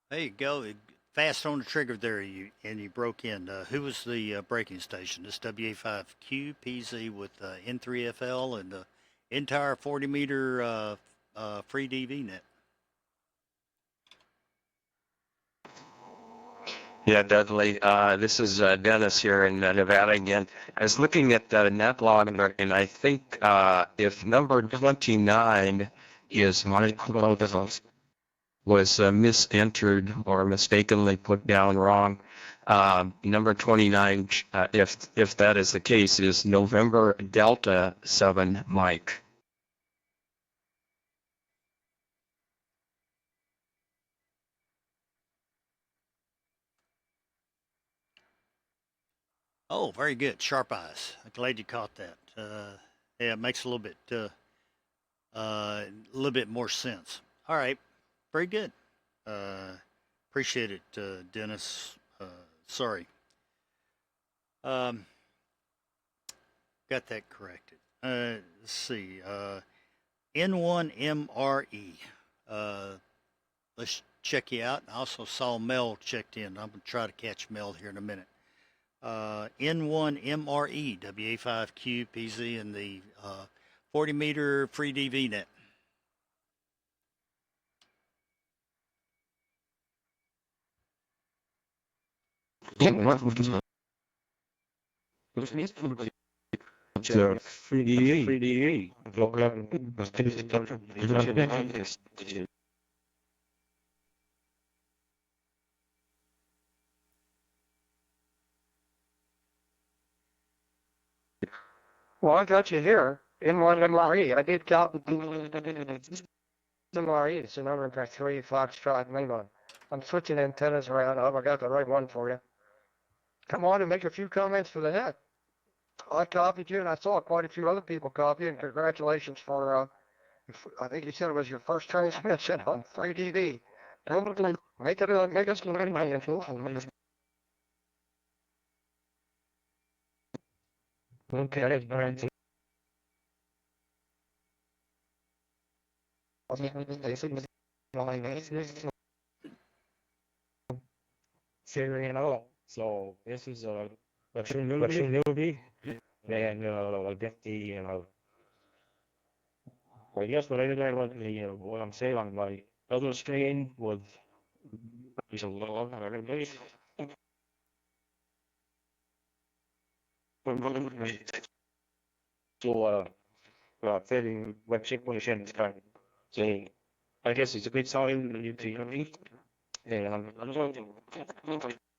There you go. Fast on the trigger there, you broke in. Who was the braking station? This WA5QPZ with N3FL and the entire 40 meter FreeDV net. Yeah, Dudley. This is Dennis here in Nevada again. I was looking at the NetLogger, and I think if number 29 is was misentered or mistakenly put down wrong. Number 29, if that is the case, is November Delta 7 Mike. Oh, very good. Sharp eyes. I'm glad you caught that. Yeah, it makes a little bit more sense. All right, very good. Appreciate it, Dennis. Sorry. Um, got that corrected. Let's see. N1MRE. Let's check you out. I also saw Mel checked in. I'm going to try to catch Mel here in a minute. N1MRE, WA5QPZ, in the 40 meter FreeDV net. Well, I got you here in one MRE. I did count MRE. It's the number 3 Foxtrot Lima. I'm switching antennas around. I got the right one for you. Come on and make a few comments for the net. I copied you, and I saw quite a few other people copy, and congratulations for, I think you said it was your first transmission on FreeDV. Make us okay. So this is a opportunity, and get the I guess what I did was what I'm saying on my other screen was is a lot of everybody. So fitting web situation is kind of saying I guess it's a good sign that you see me. And I'm going to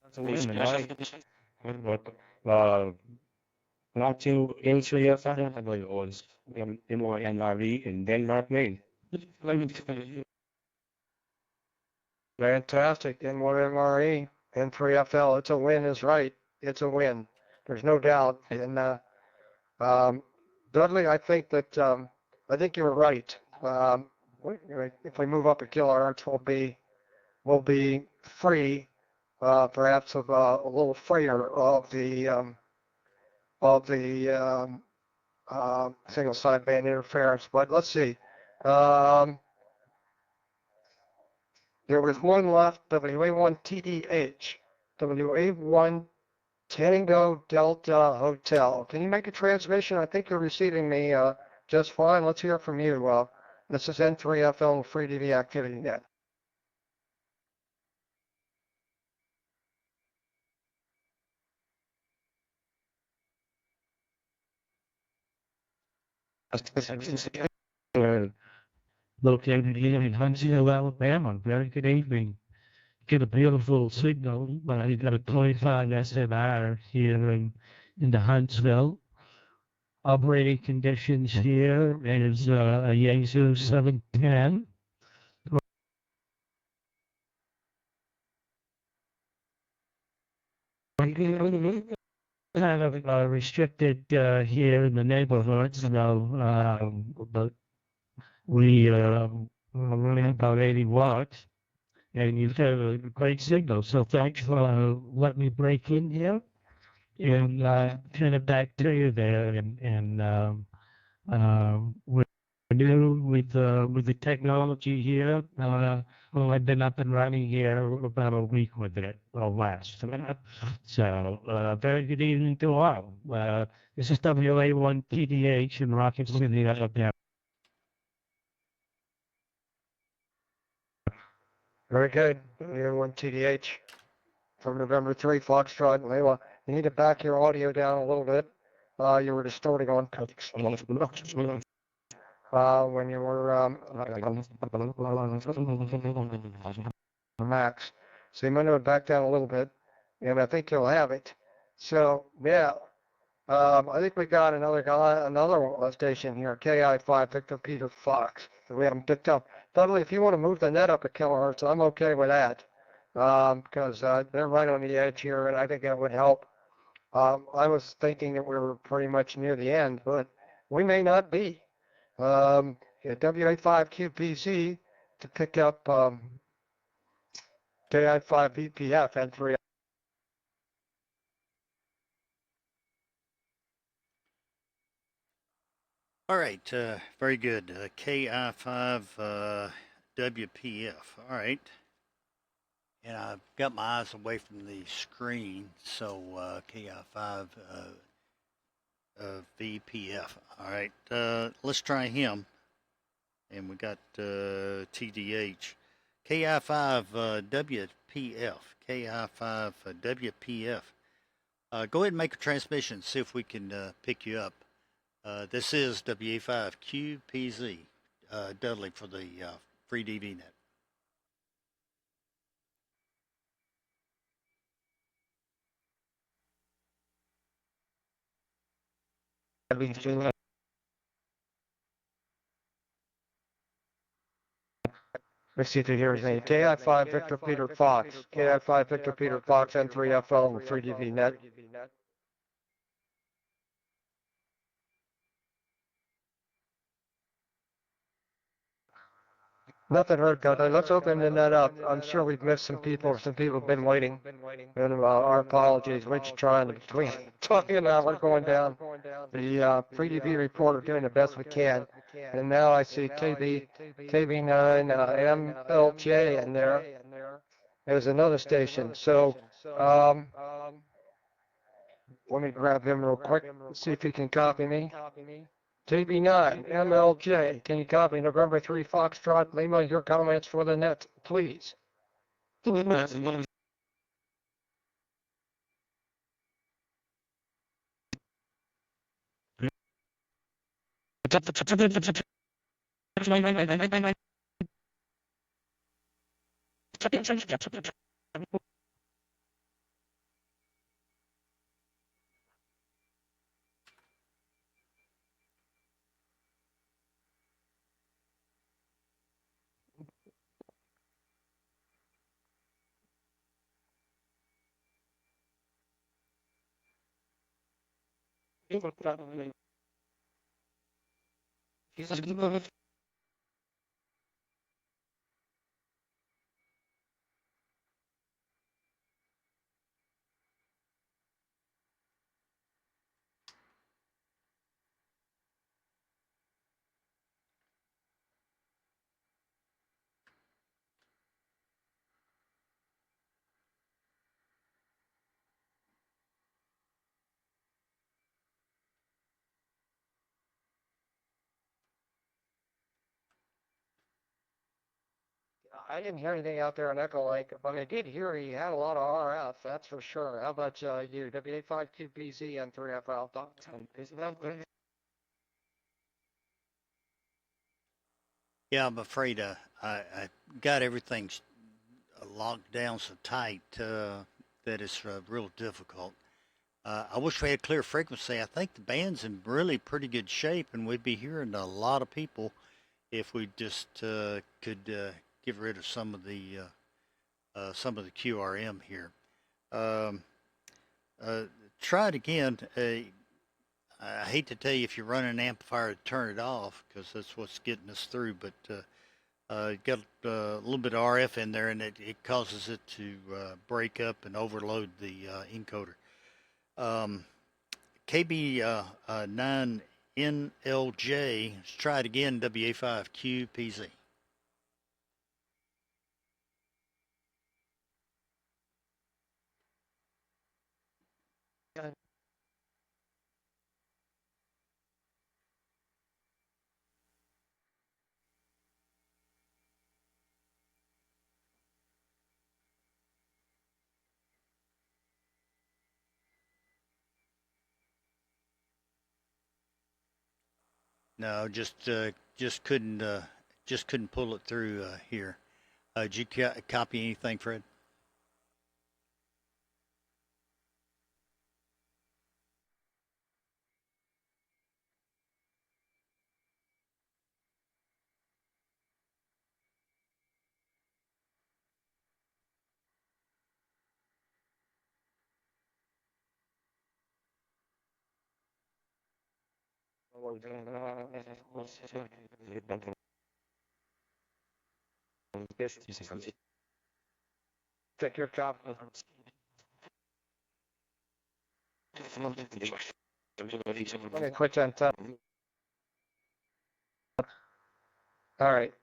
that's a win, but not too into the fact I believe it was in more NRV in Denmark, Maine. Fantastic. N1MRE, N3FL. It's a win is right. It's a win. There's no doubt. And Dudley, I think you're right. If we move up a kilohertz, we'll be free, perhaps of a little freer of the single sideband interference. But let's see. There was one left, WA1TDH, WA1 Tango Delta Hotel. Can you make a transmission? I think you're receiving me just fine. Let's hear from you. This is N3FL FreeDV Activity Net. Located here in Huntsville, Alabama. Very good evening. Get a beautiful signal, but I got a 25 SMR here in the Huntsville. Operating conditions here is a Yaesu 710. Kind of restricted here in the neighborhoods, but we running about 80 watts, and you have a great signal. So thanks for letting me break in here, and turn it back to you there. And we're new with the technology here. Well, I've been up and running here about a week with it, or less. So very good evening to all. This is WA1TDH in Rocket City, Alabama. Very good. WA1TDH. from November 3 Foxtrot Lima. You need to back your audio down a little bit. You were distorting on when you were max. So you might have to back down a little bit, and I think you'll have it. So yeah, I think we got another station here, KI5 Victor Peter Fox, that we haven't picked up. Dudley, if you want to move the net up a kilohertz, I'm okay with that, because they're right on the edge here, and I think that would help. I was thinking that we were pretty much near the end, but we may not be. WA5QPC to pick up KI5 VPF and 3. All right, very good. KI5 WPF. All right. And I've got my eyes away from the screen, so KI5 VPF. All right, let's try him. And we got TDH. KI5 WPF. KI5 WPF. Go ahead and make a transmission, see if we can pick you up. This is WA5QPZ, Dudley for the FreeDV net. Let's see if you hear his name. KI5 Victor Peter Fox. KI5 Victor Peter Fox N3FL and 3DV net. Nothing heard, Dudley. Let's open the net up. I'm sure we've missed some people. Some people have been waiting. And our apologies. We're just trying to talking about what's going down. The FreeDV reporter doing the best we can. And now I see KB9 MLJ in there. There's another station. So let me grab him real quick. See if he can copy me. KB9, MLJ, can you copy November 3 Foxtrot Lima? Your comments for the net, please. I didn't hear anything out there on EchoLink, but I did hear he had a lot of RF, that's for sure. How about you, WA5QPZ and 3FL? Yeah, I'm afraid I got everything locked down so tight that it's real difficult. I wish we had clear frequency. I think the band's in really pretty good shape, and we'd be hearing a lot of people if we just could get rid of some of the QRM here. Try it again. I hate to tell you if you're running an amplifier to turn it off because that's what's getting us through, but got a little bit of RF in there, and it causes it to break up and overload the encoder. KB9NLJ, let's try it again, WA5QPZ. No, just couldn't pull it through here. Did you copy anything, Fred? Take your copy. Let me quit that. All right.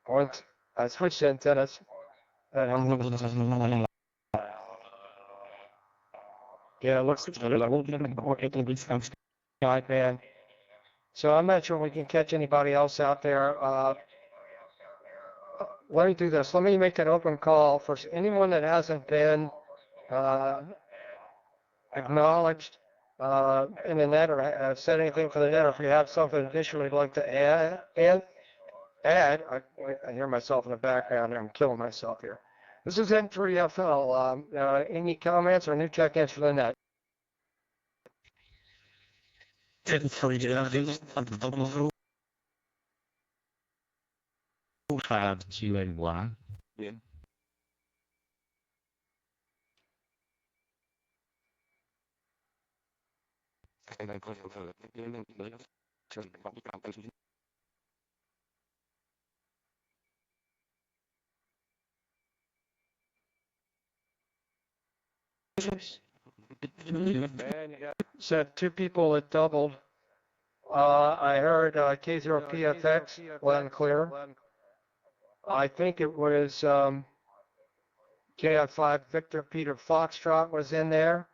Once I switched antennas. Yeah, it looks iPad. So I'm not sure we can catch anybody else out there. Let me do this. Let me make an open call for anyone that hasn't been acknowledged in the net or said anything for the net. Or if you have something additional you'd like to add. I hear myself in the background. I'm killing myself here. This is N3FL. Any comments or new check-ins for the net? Yeah. Said two people that doubled. I heard K0PFX loud and clear. I think it was KI5 Victor Peter Foxtrot was in there.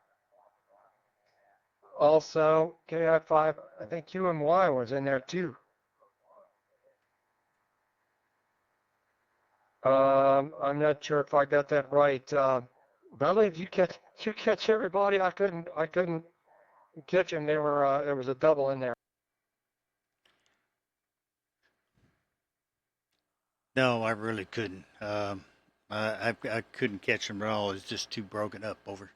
Also, KI5, I think QMY was in there too. I'm not sure if I got that right. Dudley, if you catch everybody, I couldn't catch them. There was a double in there. No, I really couldn't. I couldn't catch them at all. It's just too broken up over.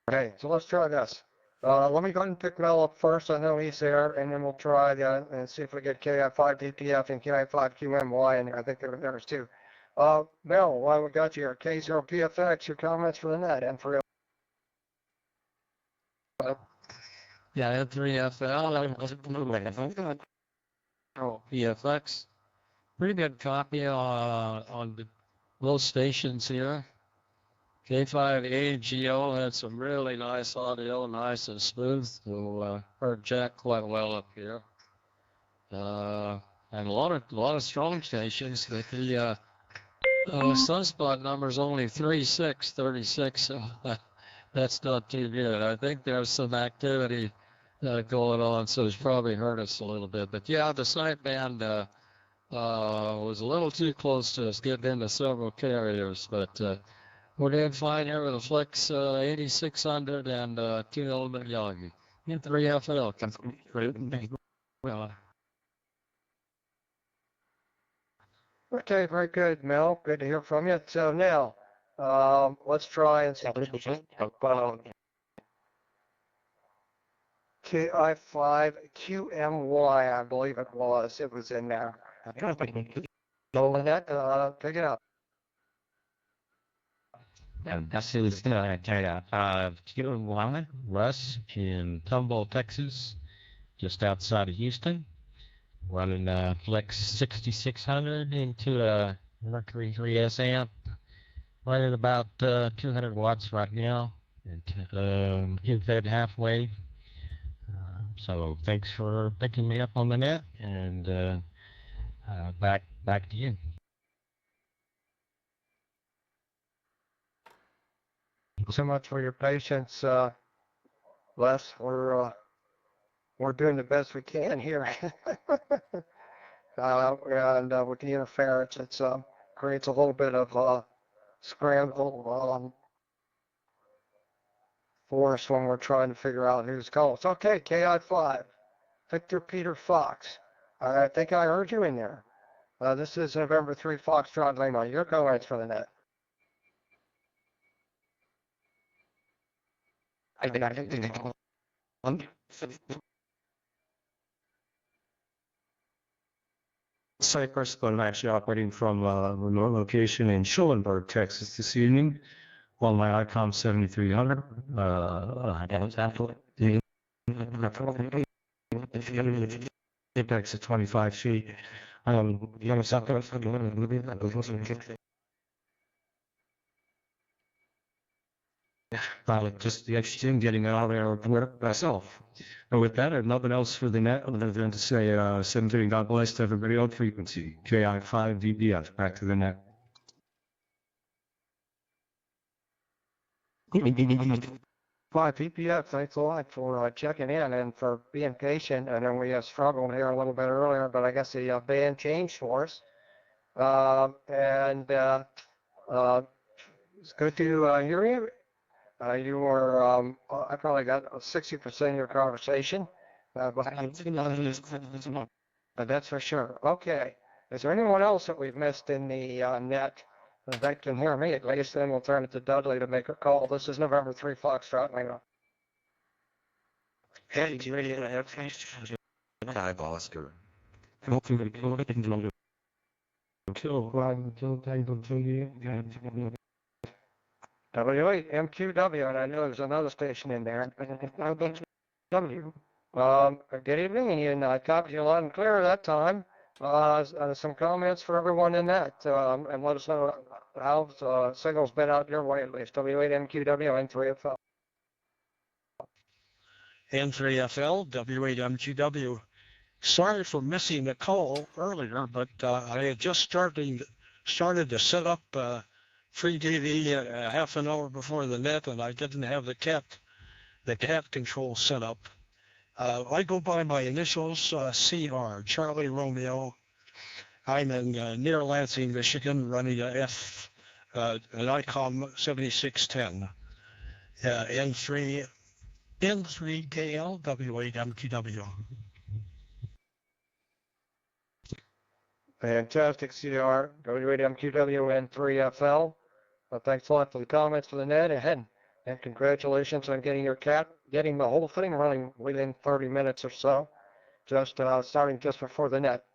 Okay, so let's try this. Let me go ahead and pick Mel up first. I know he's there, and then we'll try and see if we get KI5 DPF and KI5 QMY in there. I think there's two. Mel, while we got you here, K0PFX, your comments for the net and for Yeah, N3FL. Oh, PFX. Pretty good copy on the low stations here. K5AGO had some really nice audio, nice and smooth. So heard Jack quite well up here. And a lot of strong stations. But the sunspot number's only 3636, so that's not too good. I think there's some activity going on, so it's probably hurt us a little bit. But yeah, the sideband was a little too close to us getting into several carriers, but we're doing fine here with the Flex 8600 and 2 element Yagi. And 3FL. Well, Okay, very good, Mel. Good to hear from you. So now, let's try and see. KI5 QMY, I believe it was. It was in there. Nolan, pick it up. And this is QMY, Russ in Humboldt, Texas, just outside of Houston. Running Flex 6600 into a Mercury 3S amp. Running about 200 watts right now. And hit that halfway. So thanks for picking me up on the net, and back to you. So much for your patience, Les. We're doing the best we can here. And with the interference, it creates a little bit of scramble. for us when we're trying to figure out who's calling. It's okay, KI5, Victor Peter Fox. I think I heard you in there. This is November 3 Foxtrot Lima. Your comments for the net. I think Cypress was actually operating from a remote location in Schulenburg, Texas this evening, while my ICOM 7300 apex at 25 feet. Just interesting getting out there work myself. And with that, I have nothing else for the net other than to say 730 God bless to everybody on frequency. KI5 VBS, back to the net. Bye, PPF. Thanks a lot for checking in and for being patient. I know we struggled here a little bit earlier, but I guess the band changed for us. It's good to hear you. You were, I probably got 60% of your conversation, but that's for sure. Okay. Is there anyone else that we've missed in the net that can hear me? At least then we'll turn it to Dudley to make a call. This is November 3 Foxtrot Lima. Hey, you ready to have finished? Hi, boss. Good. W8MQW, and I know there's another station in there. W. Good evening, and I copied you loud and clear that time. Some comments for everyone in that, and let us know how signal's been out your way at least. W8MQW, N3FL. N3FL, W8MQW. Sorry for missing the call earlier, but I had just started to set up FreeDV half an hour before the net, and I didn't have the cat control set up. I go by my initials, CR, Charlie Romeo. I'm in near Lansing, Michigan, running an ICOM 7610. N3KL, W8MQW. Fantastic, CR, W8MQW, N3FL. Thanks a lot for the comments for the net, and congratulations on getting getting the whole thing running within 30 minutes or so, just starting just before the net.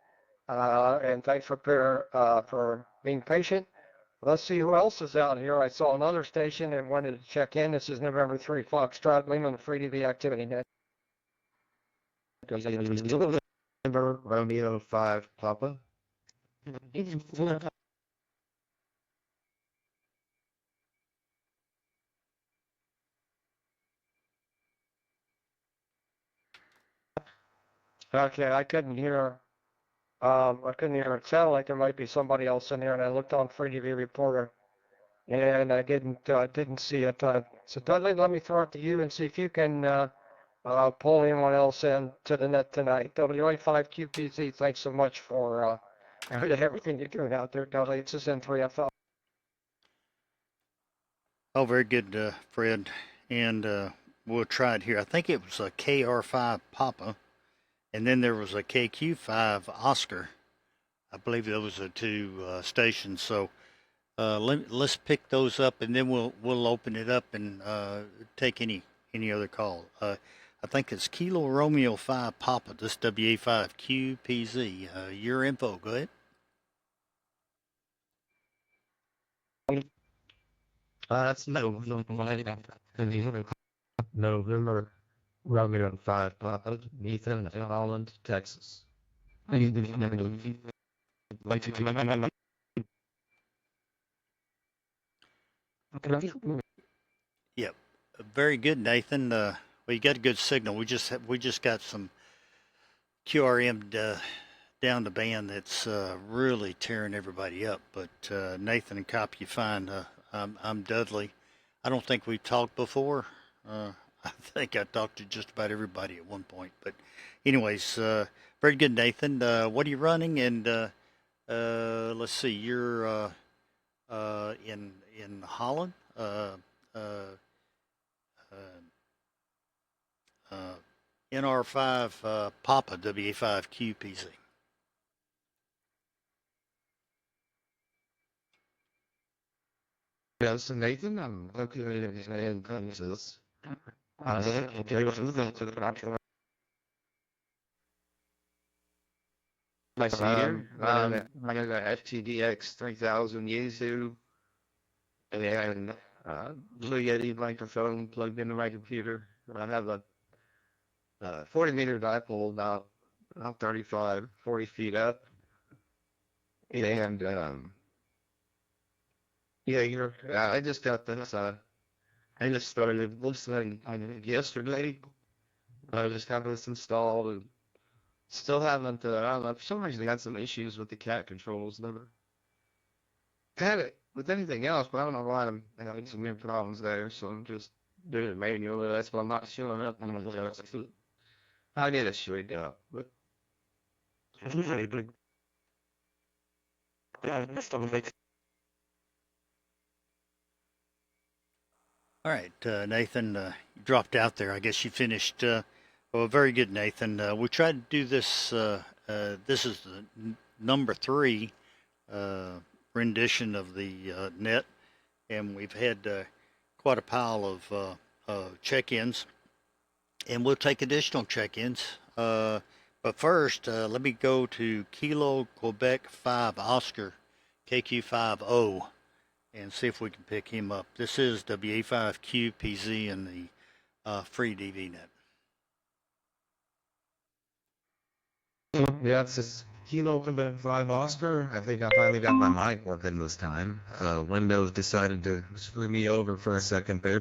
And thanks for being patient. Let's see who else is out here. I saw another station and wanted to check in. This is November 3 Foxtrot Lima, the FreeDV activity net. November Romeo 5 Papa. Okay, I couldn't hear. It sounded like there might be somebody else in there, and I looked on FreeDV Reporter, and I didn't see it. So Dudley, let me throw it to you and see if you can pull anyone else in to the net tonight. WA5QPZ, thanks so much for everything you're doing out there, Dudley. It's just N3FL. Oh, very good, Fred. And we'll try it here. I think it was a KR5 Papa, and then there was a KQ5 Oscar. I believe those are two stations. So let's pick those up, and then we'll open it up and take any other call. I think it's Kilo Romeo 5 Papa. This WA5QPZ. Your info. Go ahead. That's November Romeo 5 Papa, Ethan, Holland, Texas. Yep, very good, Nathan. Well, you got a good signal. We just got some QRM down the band that's really tearing everybody up. But Nathan and Cop, you fine. I'm Dudley. I don't think we've talked before. I think I talked to just about everybody at one point. But anyways, very good, Nathan. What are you running? And let's see, you're in Holland. NR5 Papa WA5QPZ. Yes, Nathan, I'm located in Kansas. My senior, I got a FTDX 3000 YouTube, and Blue Yeti microphone plugged into my computer. I have a 40-meter dipole about 35, 40 feet up, and yeah, I just got this. I just started listening yesterday. I just have this installed and still haven't, I don't know, for some reason I got some issues with the cat controls. Never had it with anything else, but I don't know why I'm having some weird problems there, so I'm just doing it manually. That's why I'm not showing up. I need to show it up, but yeah, this doesn't make All right, Nathan, you dropped out there. I guess you finished. Well, very good, Nathan. We tried to do this. This is the number 3 rendition of the net, and we've had quite a pile of check-ins, and we'll take additional check-ins. But first, let me go to Kilo Quebec 5 Oscar KQ50 and see if we can pick him up. This is WA5QPZ in the FreeDV net. yeah, it's just Kilo Quebec 5 Oscar. I think I finally got my mic working this time. Windows decided to screw me over for a second there.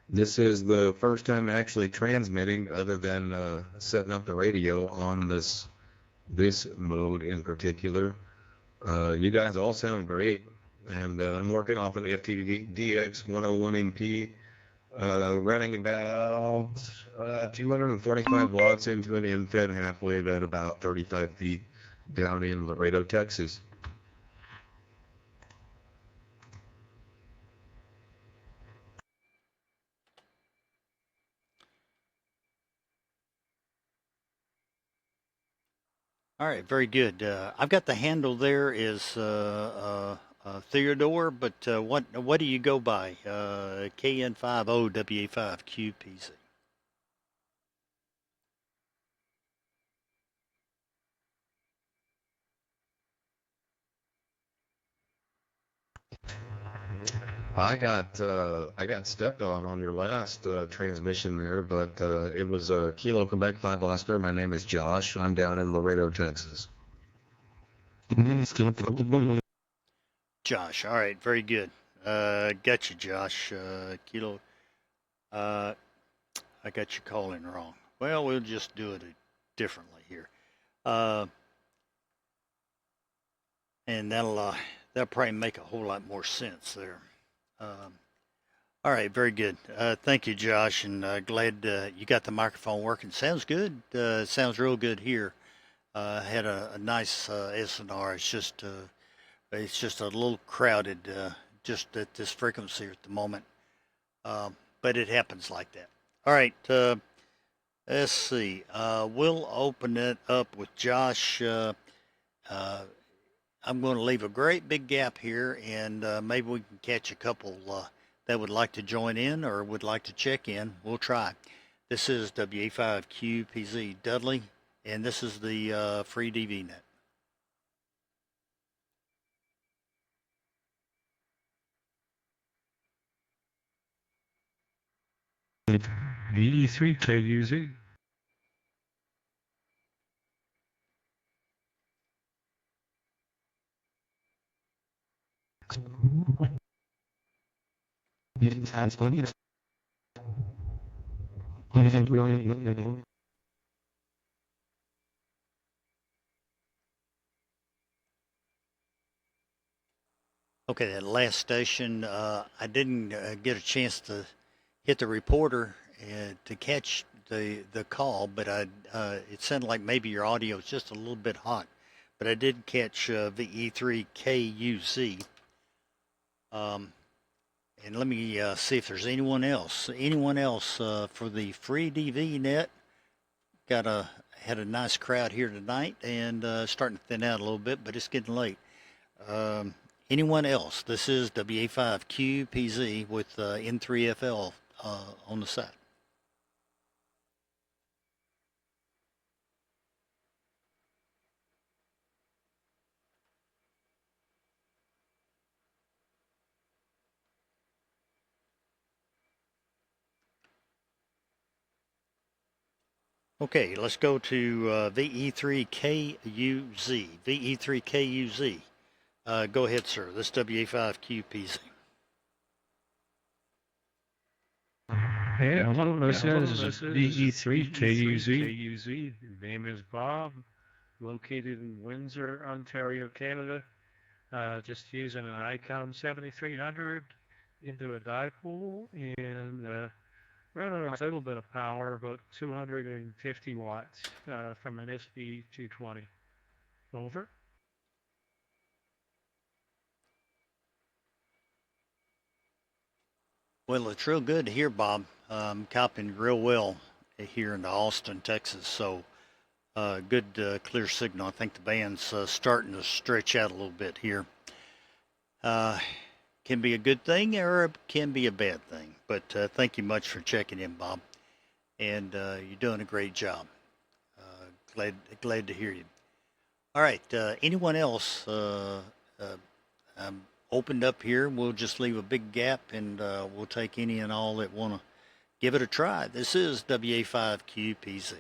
This is the first time actually transmitting other than setting up the radio on this mode in particular. You guys all sound great, and I'm working off of the FTDX 101MP, running about 235 watts into an infed halfway at about 35 feet down in Laredo, Texas. All right, very good. I've got the handle there is Theodore, but what do you go by? KN50 WA5QPZ. I got stepped on your last transmission there, but it was Kilo Quebec 5 Oscar. My name is Josh. I'm down in Laredo, Texas. Josh. All right, very good. Got you, Josh. Kilo. I got you calling wrong. Well, we'll just do it differently here. And that'll probably make a whole lot more sense there. All right, very good. Thank you, Josh, and glad you got the microphone working. Sounds good. Sounds real good here. Had a nice SNR. It's just a little crowded just at this frequency at the moment, but it happens like that. All right, let's see. We'll open it up with Josh. I'm going to leave a great big gap here, and maybe we can catch a couple that would like to join in or would like to check in. We'll try. This is WA5QPZ Dudley, and this is the FreeDV net. The E3 KUZ. Okay, that last station, I didn't get a chance to hit the reporter to catch the call, but it sounded like maybe your audio is just a little bit hot. But I did catch VE3KUZ. And let me see if there's anyone else for the FreeDV net had a nice crowd here tonight, and starting to thin out a little bit, but it's getting late. Anyone else? This is WA5QPZ with N3FL on the side. Okay, let's go to VE3KUZ. VE3KUZ. Go ahead, sir. This WA5QPZ. Yeah, hello, listeners. This is DE3KUZ. Name is Bob, located in Windsor, Ontario, Canada. Just using an Icon 7300 into a dipole and running a little bit of power, about 250 watts from an SD220. Over. Well, it's real good to hear, Bob. Copying real well here in Austin, Texas. So good clear signal. I think the band's starting to stretch out a little bit here. Can be a good thing or it can be a bad thing. But thank you much for checking in, Bob. And you're doing a great job. Glad to hear you. All right. Anyone else? I'm opened up here. We'll just leave a big gap, and we'll take any and all that want to give it a try. This is WA5QPZ.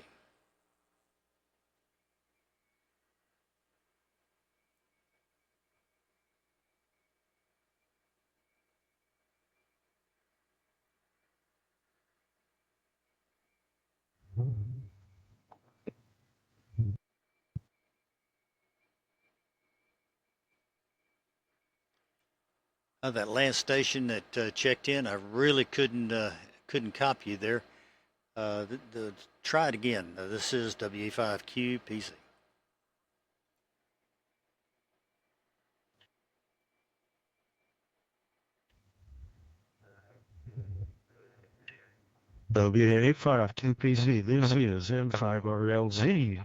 That last station that checked in, I really couldn't copy you there. Try it again. This is WA5QPZ. WA5QPZ, this is M5RLZ.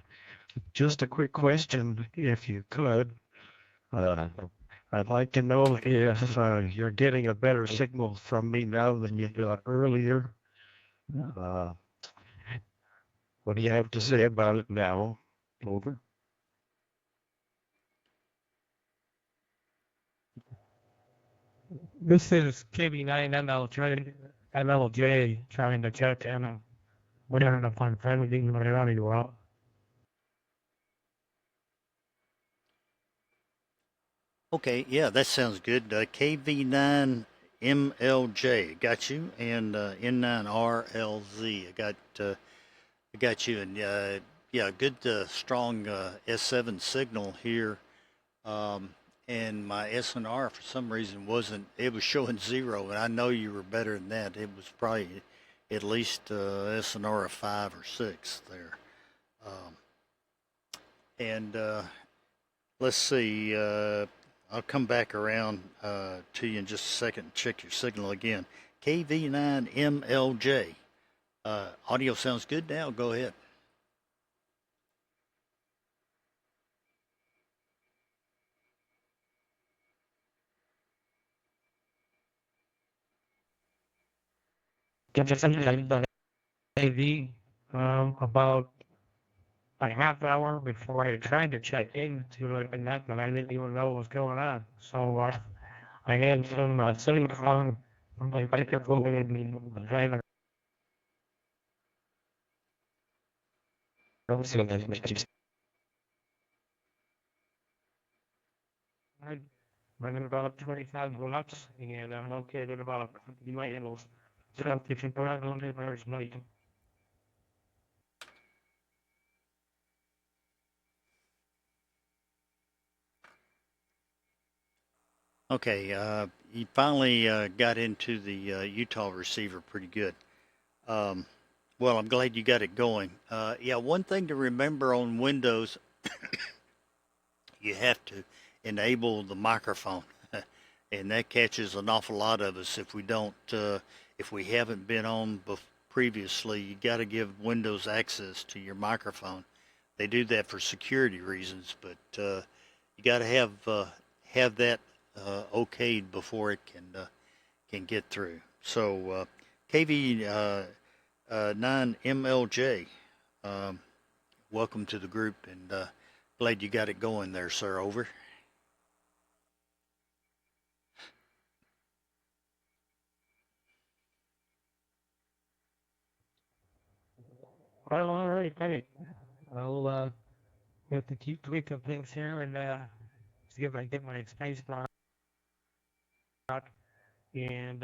Just a quick question, if you could. I'd like to know if you're getting a better signal from me now than you got earlier. What do you have to say about it now? Over. This is MLJ trying to check and we're gonna find everything around you out. Okay, yeah, that sounds good. KV9MLJ, got you, and N9RLZ, I got you, and yeah, good strong S7 signal here. And my SNR for some reason it was showing 0, and I know you were better than that. It was probably at least SNR of 5 or 6 there. And let's see, I'll come back around to you in just a second and check your signal again. KV9MLJ. Audio sounds good now. Go ahead. AV about a half hour before I tried to check into it and that, but I didn't even know what was going on. So I had some silicon from my biker go ahead and driver. I'm running about 25 watts and I'm located about 50 miles. So if you go out on the first night. Okay, you finally got into the Utah receiver pretty good. Well, I'm glad you got it going. Yeah, one thing to remember on Windows, you have to enable the microphone, and that catches an awful lot of us if we don't, if we haven't been on previously, you got to give Windows access to your microphone. They do that for security reasons, but you got to have that okayed before it can get through. So KV9MLJ, welcome to the group, and glad you got it going there, sir. Over. Well, all right, hey. I'll have to keep tweaking things here and see if I get my space bar. And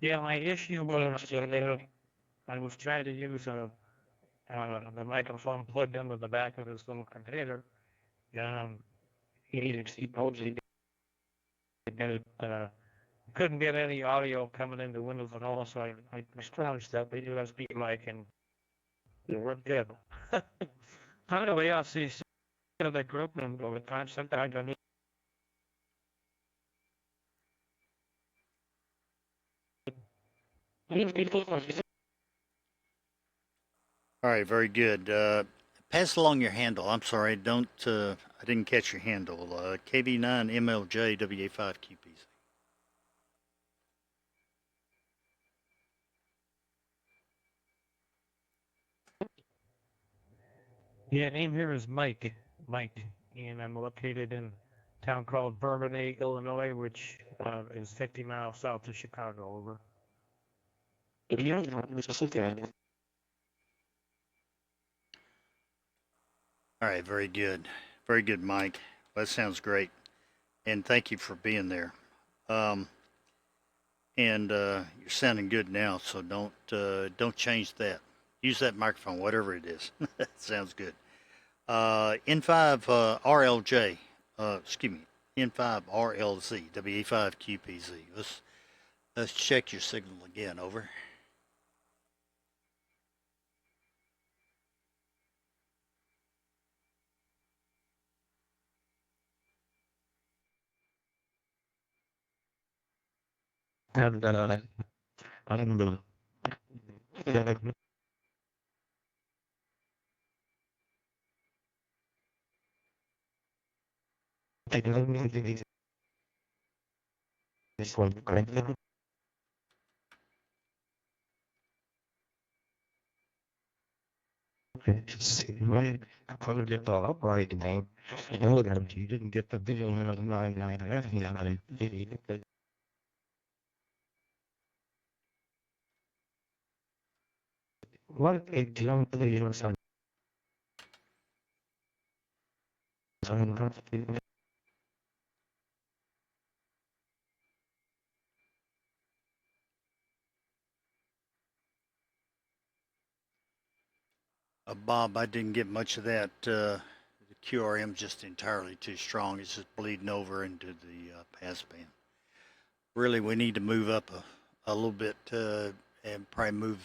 yeah, my issue was I was trying to use the microphone plugged into the back of this little container. He supposedly couldn't get any audio coming into Windows at all, so I established that the USB mic and it worked good. Anyway, I'll see the group and over time sometimes I need. All right, very good. Pass along your handle. I'm sorry, I didn't catch your handle. KV9MLJ WA5QPZ. Yeah, name here is Mike, and I'm located in a town called Bourbonnais, Illinois, which is 50 miles south of Chicago. Over. All right, very good. Very good, Mike. That sounds great. And thank you for being there. And you're sounding good now, so don't change that. Use that microphone, whatever it is. Sounds good. N5 RLJ, excuse me, N5 RLZ, WA5QPZ. Let's check your signal again. Over. I probably get all upright name. And look at him, you didn't get the video in the 99. What a jump video sound. Bob, I didn't get much of that. The QRM just entirely too strong. It's just bleeding over into the passband. Really, we need to move up a little bit and probably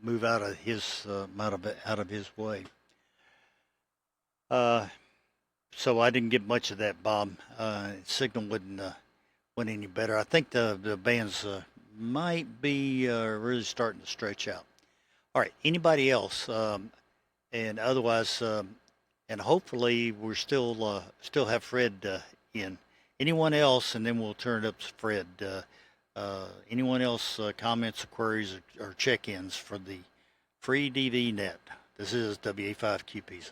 move out of his out of his way. So I didn't get much of that, Bob. Signal wasn't any better. I think the bands might be really starting to stretch out. All right, anybody else? And otherwise, and hopefully we're still have Fred in. Anyone else, and then we'll turn it up to Fred. Anyone else comments or queries or check-ins for the FreeDV net? This is WA5QPZ.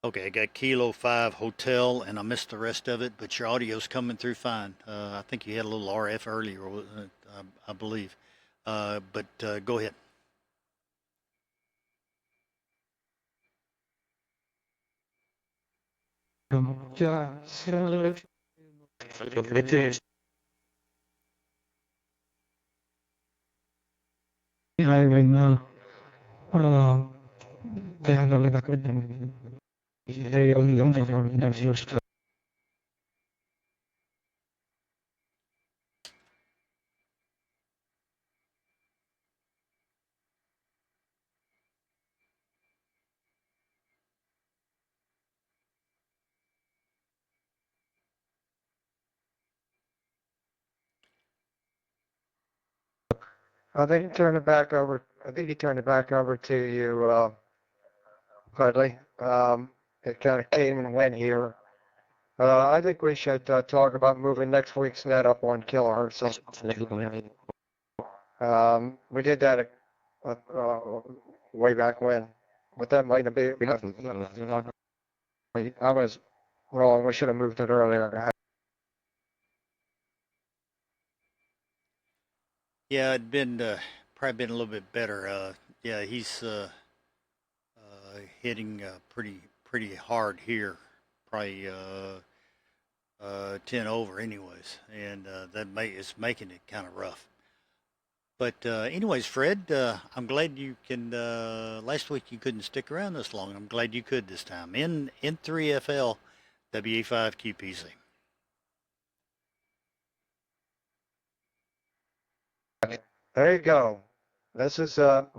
Okay, I got Kilo 5 Hotel, and I missed the rest of it, but your audio's coming through fine. I think you had a little RF earlier, I believe. But go ahead. I think he turned it back over. I think he turned it back over to you, Dudley. It kind of came and went here. I think we should talk about moving next week's net up 1 kilohertz. We did that way back when, but that might have been. I was wrong. We should have moved it earlier. Yeah, it'd been probably been a little bit better. Yeah, he's hitting pretty hard here, probably 10 over anyways, and it's making it kind of rough. But anyways, Fred, I'm glad you can. Last week you couldn't stick around this long. I'm glad you could this time. In 3FL, WA5QPZ. There you go. This is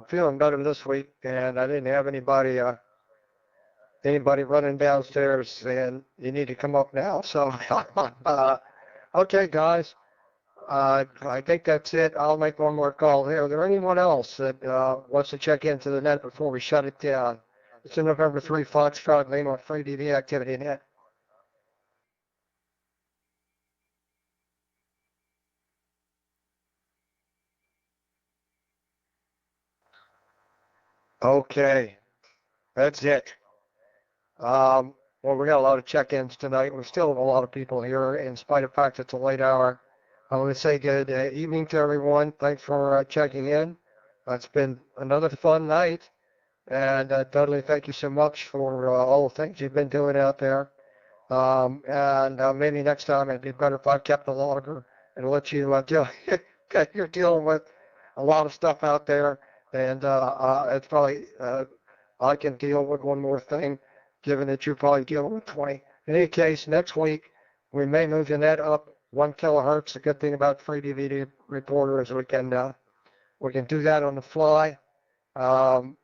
feeling better this week, and I didn't have anybody running downstairs saying you need to come up now. So, okay, guys. I think that's it. I'll make one more call here. Is there anyone else that wants to check into the net before we shut it down? It's a November 3 Foxtrot Lima FreeDV activity net. Okay, that's it. Well, we got a lot of check-ins tonight. We still have a lot of people here, in spite of the fact it's a late hour. I want to say good evening to everyone. Thanks for checking in. It's been another fun night. And Dudley, thank you so much for all the things you've been doing out there. And maybe next time it'd be better if I kept the logger and let you deal. You're dealing with a lot of stuff out there, and it's probably I can deal with one more thing, given that you're probably dealing with 20. In any case, next week we may move the net up 1 kilohertz. The good thing about FreeDV Reporter is we can do that on the fly. And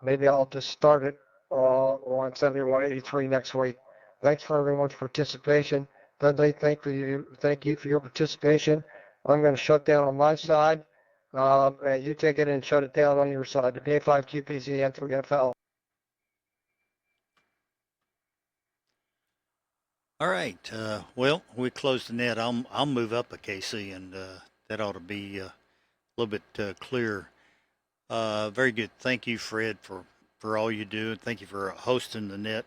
maybe I'll just start it on 7183 next week. Thanks for everyone's participation. Dudley, thank you for your participation. I'm going to shut down on my side, and you take it and shut it down on your side. The BA5QPZ and 3FL. All right. Well, we closed the net. I'll move up a KC, and that ought to be a little bit clearer. Very good. Thank you, Fred, for all you do. Thank you for hosting the net.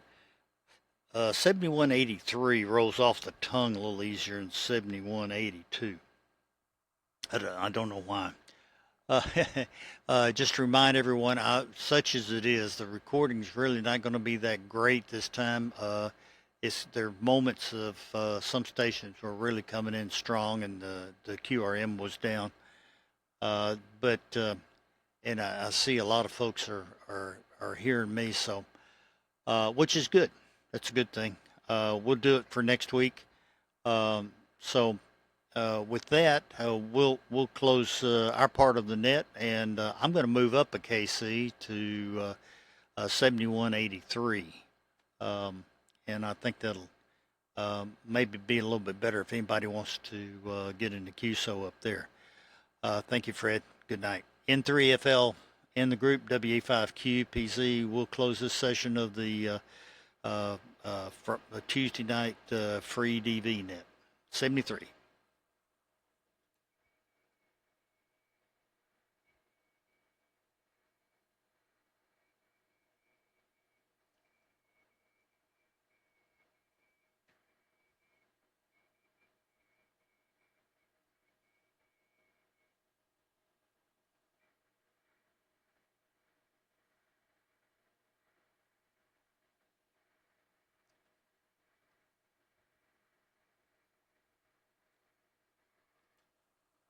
7183 rolls off the tongue a little easier than 7182. I don't know why. Just to remind everyone, such as it is, the recording's really not going to be that great this time. There are moments of some stations were really coming in strong, and the QRM was down. And I see a lot of folks are hearing me, so which is good. That's a good thing. We'll do it for next week. With that, we'll close our part of the net, and I'm going to move up a KC to 7183, and I think that'll maybe be a little bit better if anybody wants to get in the QSO up there. Thank you, Fred. Good night. N3FL in the group, WA5QPZ. We'll close this session of the Tuesday night FreeDV net. 73.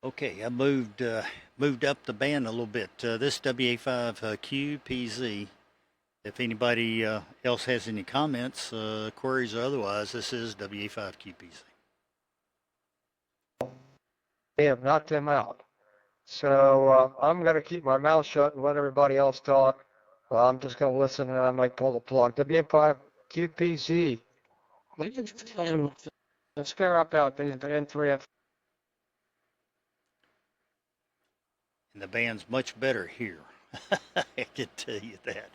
Okay, I moved up the band a little bit. This WA5QPZ. If anybody else has any comments, queries, or otherwise, this is WA5QPZ. They have knocked them out. So I'm going to keep my mouth shut and let everybody else talk. I'm just going to listen, and I might pull the plug. WA5QPZ. Let's pair up out the N3F. and the band's much better here. I can tell you that.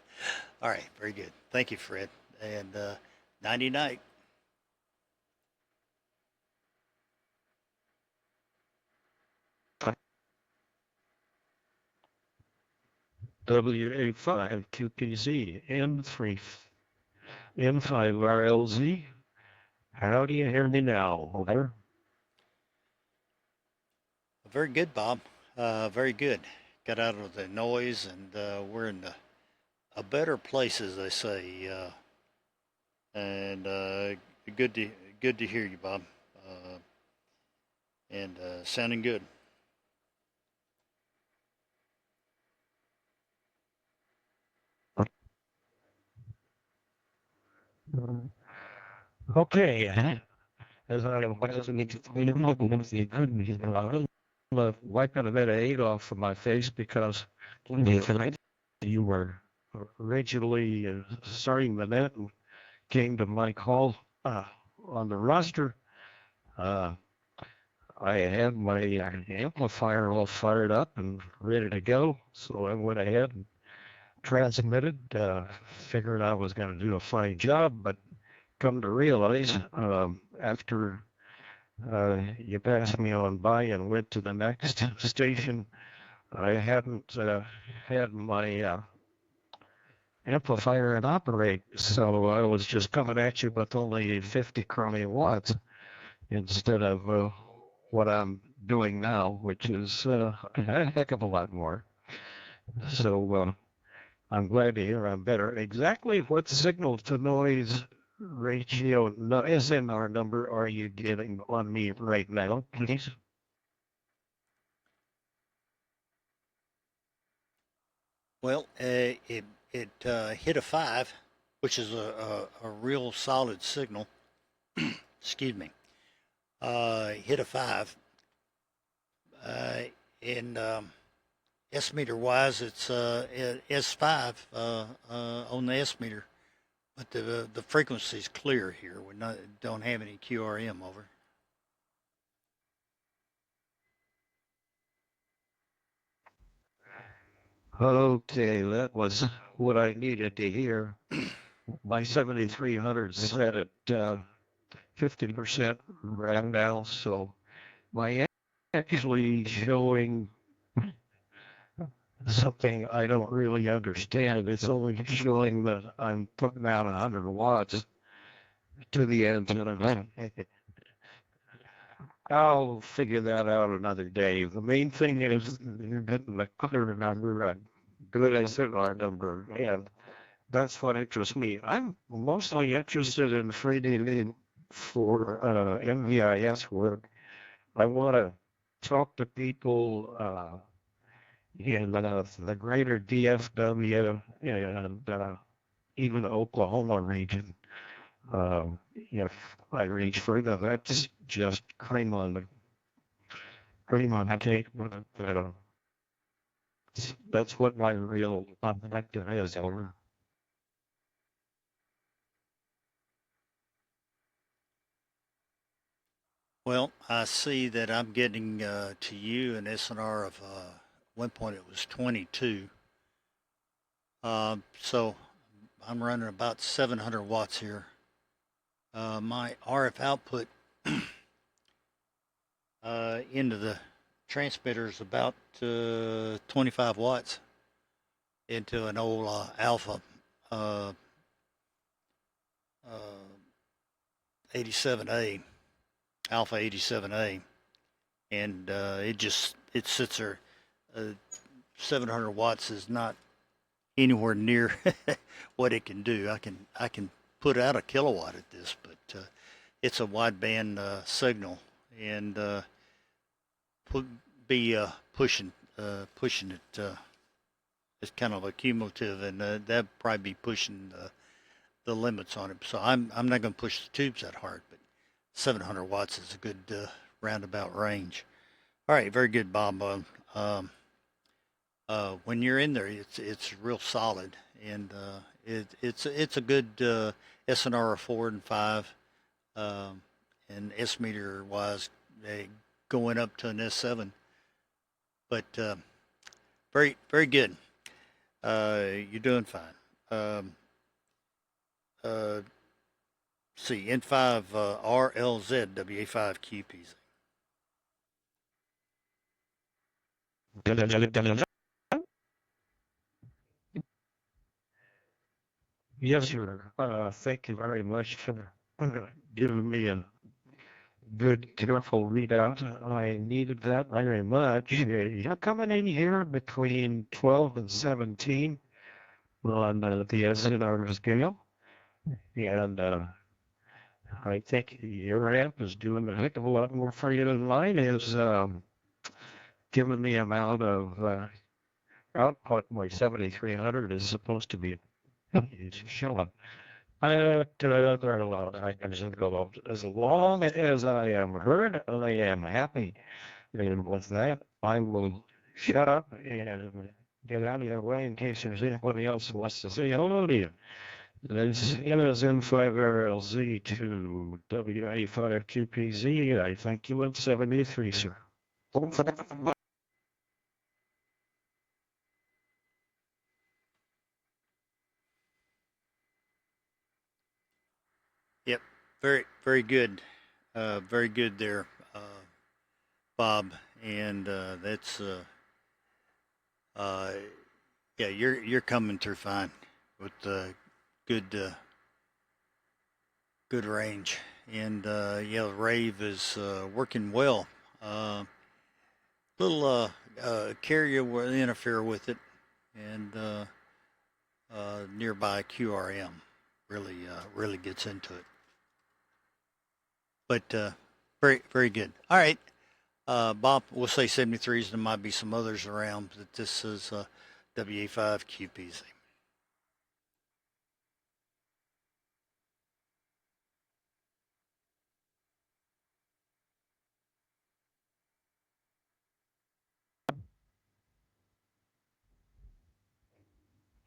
All right, very good. Thank you, Fred. And nighty night. WA5 QPZ M5RLZ. How do you hear me now? Over. Very good, Bob. Very good. Got out of the noise, and we're in a better place, as they say. And good to hear you, Bob. And sounding good. Okay. As I wipe out a bit of eight off of my face because you were originally starting the net and came to my call on the roster. I had my amplifier all fired up and ready to go, so I went ahead and transmitted, figured I was going to do a fine job, but come to realize after you passed me on by and went to the next station, I hadn't had my amplifier and operate, so I was just coming at you with only 50 crummy watts instead of what I'm doing now, which is a heck of a lot more. So I'm glad to hear I'm better. Exactly what signal to noise ratio SNR number are you getting on me right now, please? Well, it hit a 5, which is a real solid signal. Excuse me. Hit a 5. In S meter wise, it's S5 on the S meter, but the frequency is clear here. We don't have any QRM over. Okay, that was what I needed to hear. My 7300 set at 50% right now, so my actually showing something I don't really understand. It's only showing that I'm putting out 100 watts to the antenna. I'll figure that out another day. The main thing is you're getting the clear number, good SNR number, and that's what interests me. I'm mostly interested in FreeDV for MVIS work. I want to talk to people in the greater DFW and even Oklahoma region. If I reach further, that's just cream on the cake. That's what my real objective is, over. Well, I see that I'm getting to you an SNR of one point it was 22. So I'm running about 700 watts here. My RF output into the transmitter is about 25 watts into an old Alpha 87A, Alpha 87A, and it sits there. 700 watts is not anywhere near what it can do. I can put out a kilowatt at this, but it's a wideband signal, and pushing it. It's kind of a cumulative, and that'd probably be pushing the limits on it. So I'm not going to push the tubes that hard, but 700 watts is a good roundabout range. All right, very good, Bob. When you're in there, it's real solid, and it's a good SNR of 4 and 5, and S meter wise, going up to an S7. But very good. You're doing fine. See, N5 RLZ WA5 QPZ. Yes, sir. Thank you very much for giving me a good, careful readout. I needed that very much. You're coming in here between 12 and 17 on the SNR scale. And I think your amp is doing a heck of a lot more for you than mine is, given the amount of output my 7300 is supposed to be. It's showing. I can just go as long as I am heard, I am happy. And with that, I will shut up and get out of your way in case there's anybody else who wants to say hello to you. This is N5RLZ to WA5QPZ. I thank you in 73, sir. Yep, very good. Very good there, Bob. And that's yeah, you're coming through fine with good good range. And yeah, the rave is working well. Little carrier will interfere with it, and nearby QRM really gets into it. But very good. All right, Bob, we'll say 73s. There might be some others around, but this is WA5 QPZ.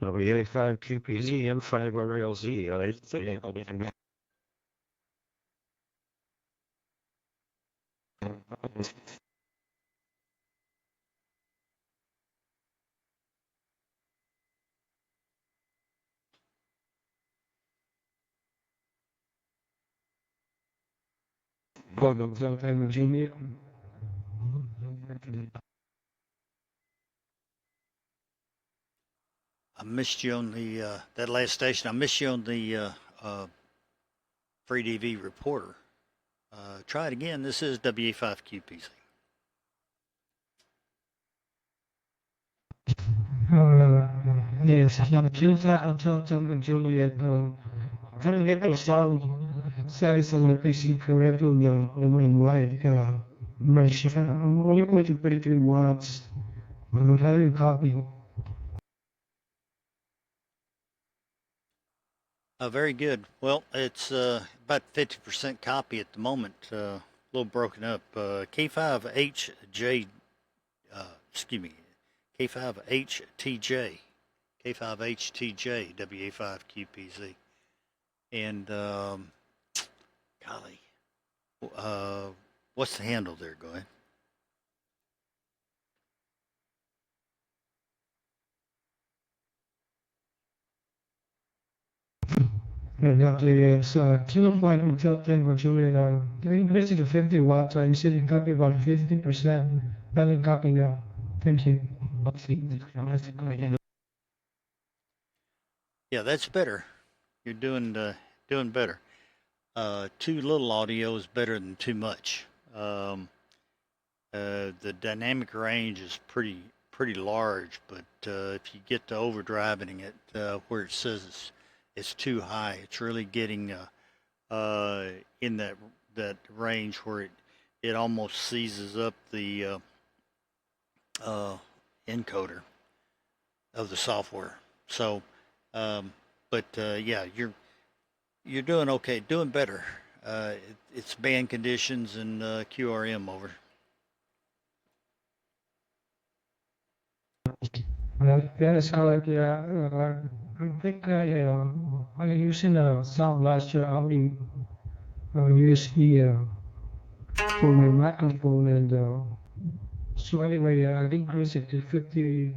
WA5 QPZ N5RLZ. I missed you on the that last station. I missed you on the FreeDV reporter. Try it again. This is WA5 QPZ. Yes, I'm Julia and Juliet. Very little song says on the PC curriculum in like only with the pretty words. I'm very happy. Very good. Well, it's about 50% copy at the moment. A little broken up. K5HJ, excuse me, K5HTJ, K5HTJ, WA5QPZ. And, golly, what's the handle there? Go ahead. It's kilobyte until 10 for Juliet. Getting busy to 50 watts. I'm sitting copy about 50%. Better copy now. Thank you. Yeah, that's better. You're doing better. Too little audio is better than too much. The dynamic range is pretty large, but if you get to overdriving it where it says it's too high, it's really getting in that range where it almost seizes up the encoder of the software. So, but yeah, you're doing okay, doing better. It's band conditions and QRM over. Yes, I like I think I using a sound last year. I use the for my microphone and so anyway, I increased it to 50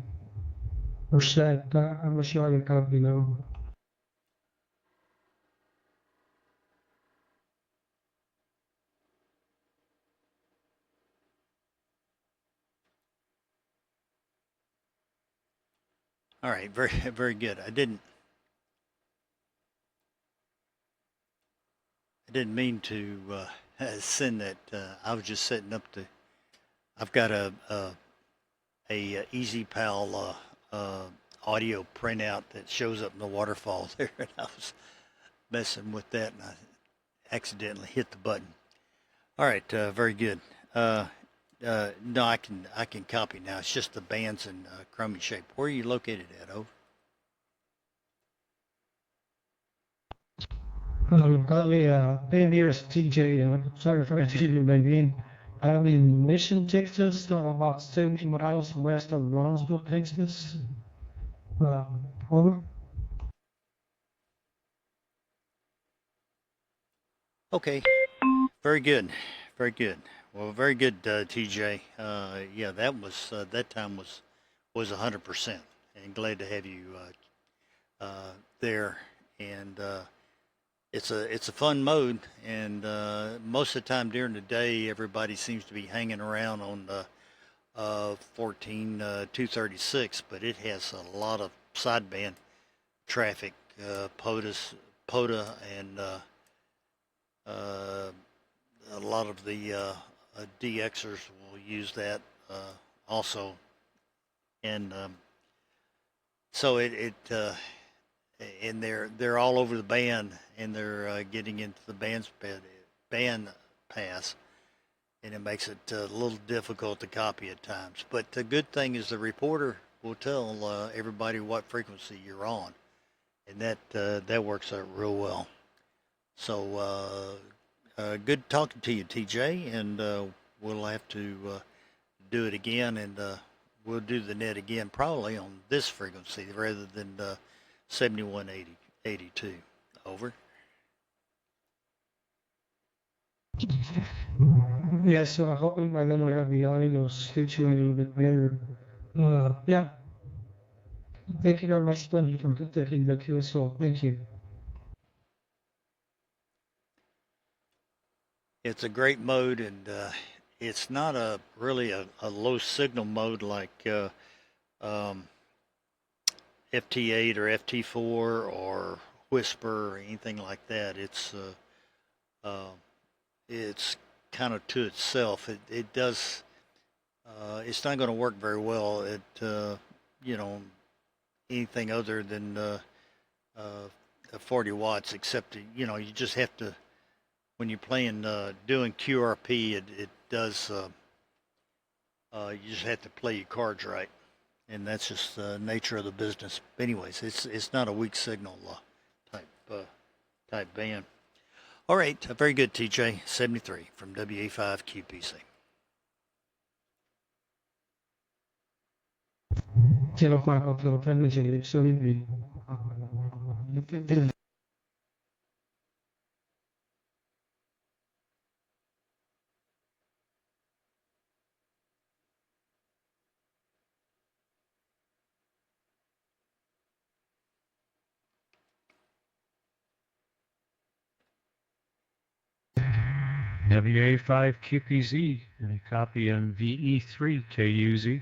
percent. I'm sure you can, you know. All right, very very good. I didn't mean to send that. I was just setting up the. I've got a EasyPal audio printout that shows up in the waterfall there, and I was messing with that, and I accidentally hit the button. All right, very good. No, I can copy now. It's just the bands in crummy shape. Where are you located at, over? Probably been here as TJ, sorry for interrupting again. I'm in Mission, Texas, about 70 miles west of Lawrenceville, Texas. Over. Okay, very good, very good. Well, very good, TJ. Yeah, that time was 100%, and glad to have you there. And it's a fun mode, and most of the time during the day, everybody seems to be hanging around on the 14236, but it has a lot of sideband traffic, POTA, and a lot of the DXers will use that also, and so and they're all over the band, and they're getting into the band pass, and it makes it a little difficult to copy at times. But the good thing is the reporter will tell everybody what frequency you're on, and that works out real well. So good talking to you, TJ, and we'll have to do it again, and we'll do the net again probably on this frequency rather than 7182. Over. Yeah, so I hope my memory of the audio suits you a little bit better. Yeah. Thank you very much, Tony, for taking the cue, so thank you. It's a great mode, and it's not really a low signal mode like FT8 or FT4 or Whisper or anything like that. It's kind of to itself. It does. It's not going to work very well at anything other than 40 watts, except you just have to. When you're playing, doing QRP, it does, you just have to play your cards right. And that's just the nature of the business. Anyways, it's not a weak signal type band. All right, very good, TJ. 73 from WA5 QPC. WA5 QPZ and a copy on VE3 KUZ.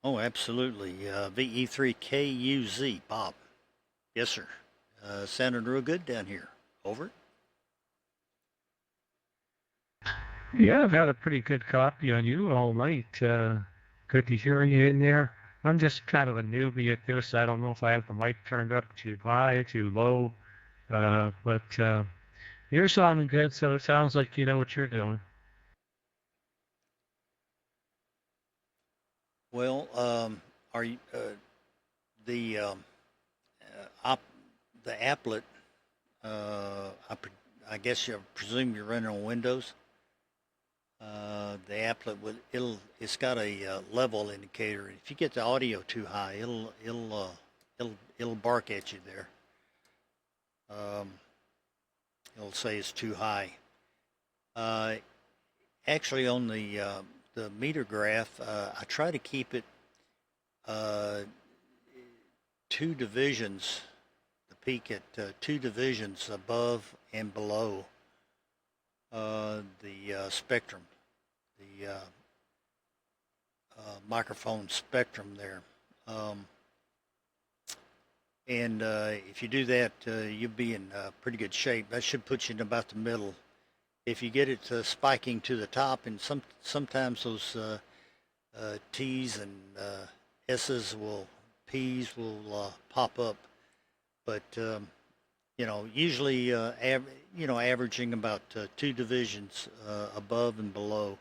Oh, absolutely. VE3KUZ, Bob. Yes, sir. Sounding real good down here. Over. Yeah, I've had a pretty good copy on you all night. Good to hear you in there. I'm just kind of a newbie at this. I don't know if I have the mic turned up too high, too low, but you're sounding good, so it sounds like you know what you're doing. Well, are you the applet? I guess you presume you're running on Windows. The applet it's got a level indicator. If you get the audio too high, it'll bark at you there. It'll say it's too high. actually on the meter graph, I try to keep it uh, two divisions, the peak at two divisions above and below the spectrum, the microphone spectrum there. And if you do that, you'll be in pretty good shape. That should put you in about the middle. If you get it spiking to the top, and sometimes those T's and S's P's will pop up, but usually averaging about two divisions above and below,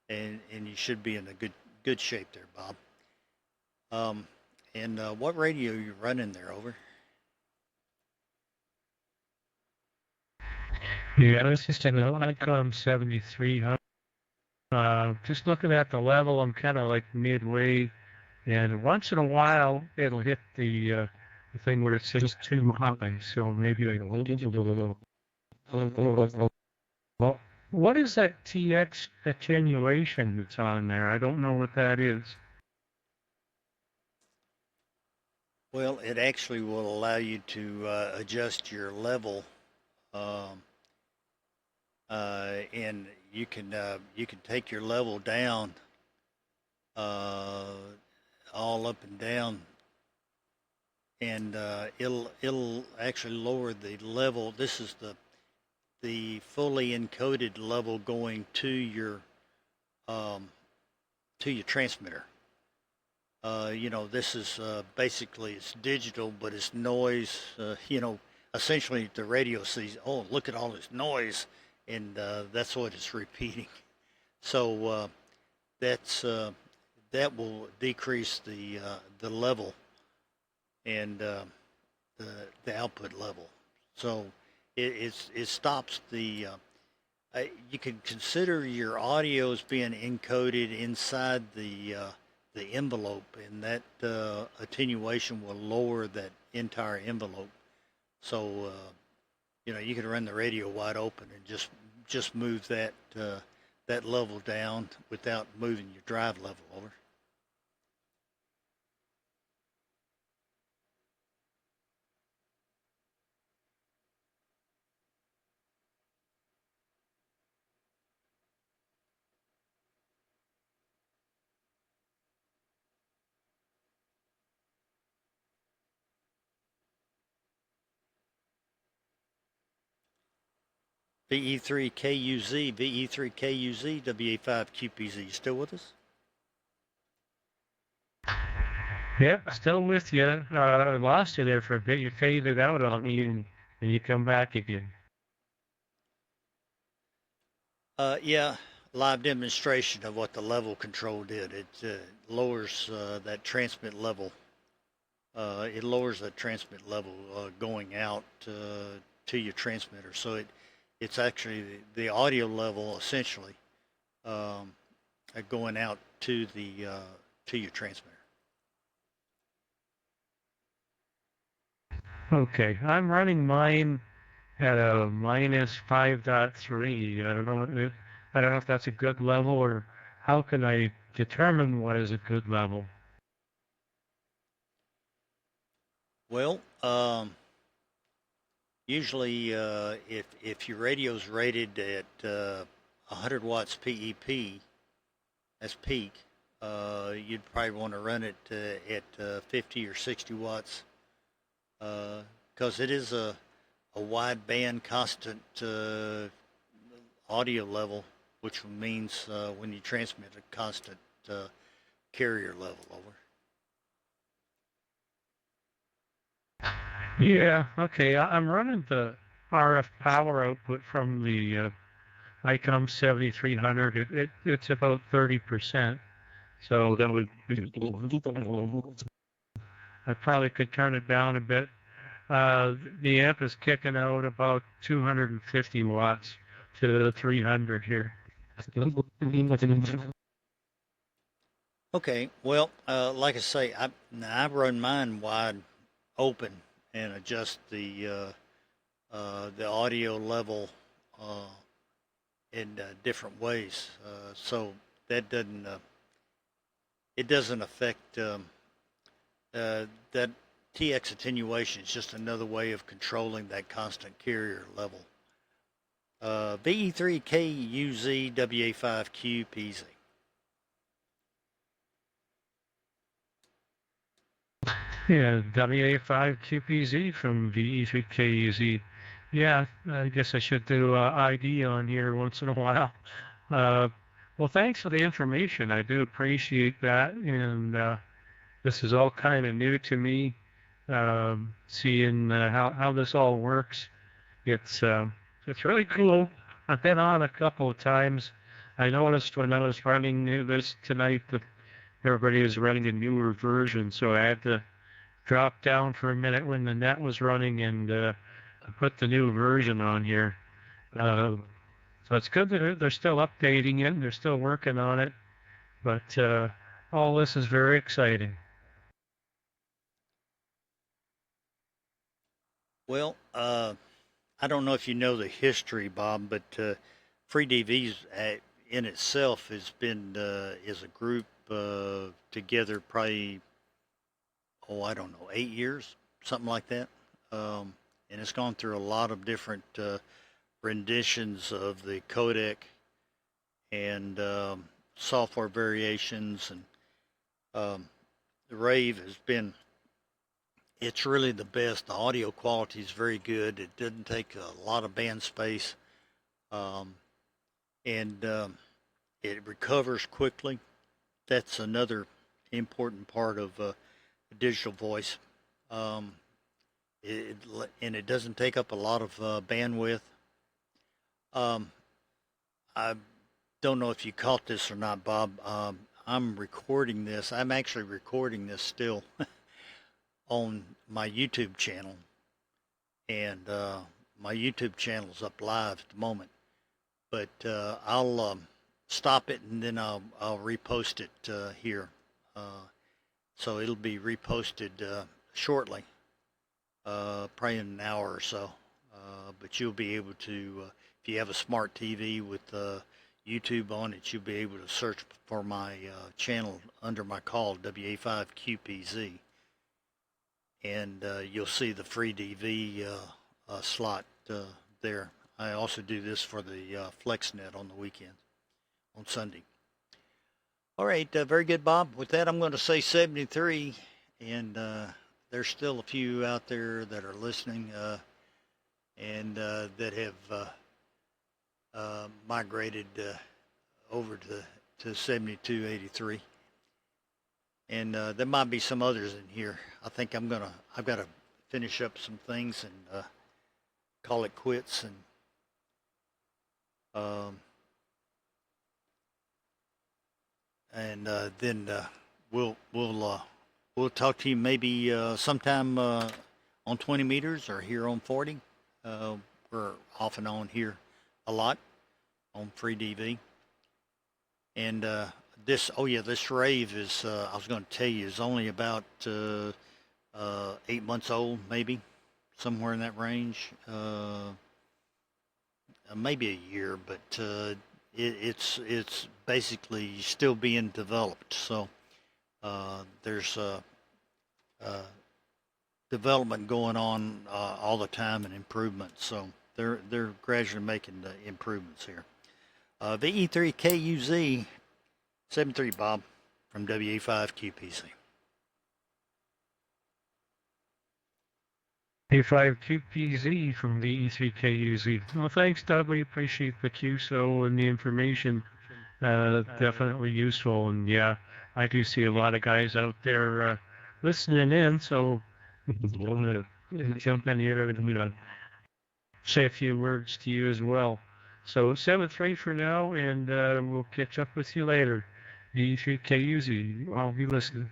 and you should be in a good shape there, Bob. And what radio are you running there, over? Yeah, this is an Icom 7300. Just looking at the level, I'm kind of like midway, and once in a while it'll hit the thing where it says too high, so maybe I well, what is that TX attenuation that's on there? I don't know what that is. Well, it actually will allow you to adjust your level, and you can take your level down, all up and down, and it'll actually lower the level. This is the fully encoded level going to your transmitter. This is basically, it's digital, but it's noise. Essentially the radio sees, oh, look at all this noise, and that's what it's repeating. So that will decrease the level and the output level. So it stops the. You can consider your audio as being encoded inside the envelope, and that attenuation will lower that entire envelope. So you can run the radio wide open and just move that level down without moving your drive level over. VE3KUZ, VE3KUZ, WA5QPZ. You still with us? Yep, still with you. I lost you there for a bit. You faded out on me, and you come back again. Yeah, live demonstration of what the level control did. It lowers that transmit level. It lowers that transmit level going out to your transmitter. So it's actually the audio level essentially going out to your transmitter. Okay, I'm running mine at a minus 5.3. I don't know if that's a good level, or how can I determine what is a good level? Well, usually if your radio's rated at 100 watts PEP, that's peak, you'd probably want to run it at 50 or 60 watts, because it is a wide band constant audio level, which means when you transmit a constant carrier level over. Yeah, okay. I'm running the RF power output from the ICOM 7300. It's about 30%. So that would I probably could turn it down a bit. The amp is kicking out about 250 watts to the 300 here. Okay, well, like I say, I run mine wide open and adjust the audio level in different ways. So that doesn't affect that TX attenuation is just another way of controlling that constant carrier level. VE3KUZ WA5QPZ. Yeah, WA5QPZ from VE3KUZ. Yeah, I guess I should do ID on here once in a while. Well, thanks for the information. I do appreciate that. And this is all kind of new to me, seeing how this all works. It's really cool. I've been on a couple of times. I noticed when I was running this tonight that everybody was running a newer version, so I had to drop down for a minute when the net was running and put the new version on here. So it's good that they're still updating it, they're still working on it, but all this is very exciting. Well, I don't know if you know the history, Bob, but FreeDV in itself has been is a group together probably, I don't know, 8 years, something like that. And it's gone through a lot of different renditions of the codec and software variations, and the Rave has been, it's really the best. The audio quality is very good. It doesn't take a lot of band space, and it recovers quickly. That's another important part of digital voice. And it doesn't take up a lot of bandwidth. I don't know if you caught this or not, Bob. I'm recording this. I'm actually recording this still on my YouTube channel, and my YouTube channel is up live at the moment. But I'll stop it and then I'll repost it here. So it'll be reposted shortly, probably in an hour or so. But you'll be able to, if you have a smart TV with YouTube on it, you'll be able to search for my channel under my call, WA5QPZ. And you'll see the FreeDV slot there. I also do this for the FlexNet on the weekend, on Sunday. All right, very good, Bob. With that, I'm going to say 73, and there's still a few out there that are listening and that have migrated over to 7283. And there might be some others in here. I think I've got to finish up some things and call it quits, and then we'll talk to you maybe sometime on 20 meters or here on 40. We're off and on here a lot on FreeDV. And this Rave is, I was going to tell you, is only about 8 months old, maybe, somewhere in that range. Maybe a year, but it's basically still being developed. So there's development going on all the time and improvement. So they're gradually making the improvements here. VE3KUZ 73 Bob from WA5QPZ. A5QPZ from the E3KUZ. Well, thanks, Dudley. Appreciate the QSO and the information. Definitely useful. And yeah, I do see a lot of guys out there listening in, so I'm going to jump in here and say a few words to you as well. So 7-3 for now, and we'll catch up with you later. E3KUZ, I'll be listening.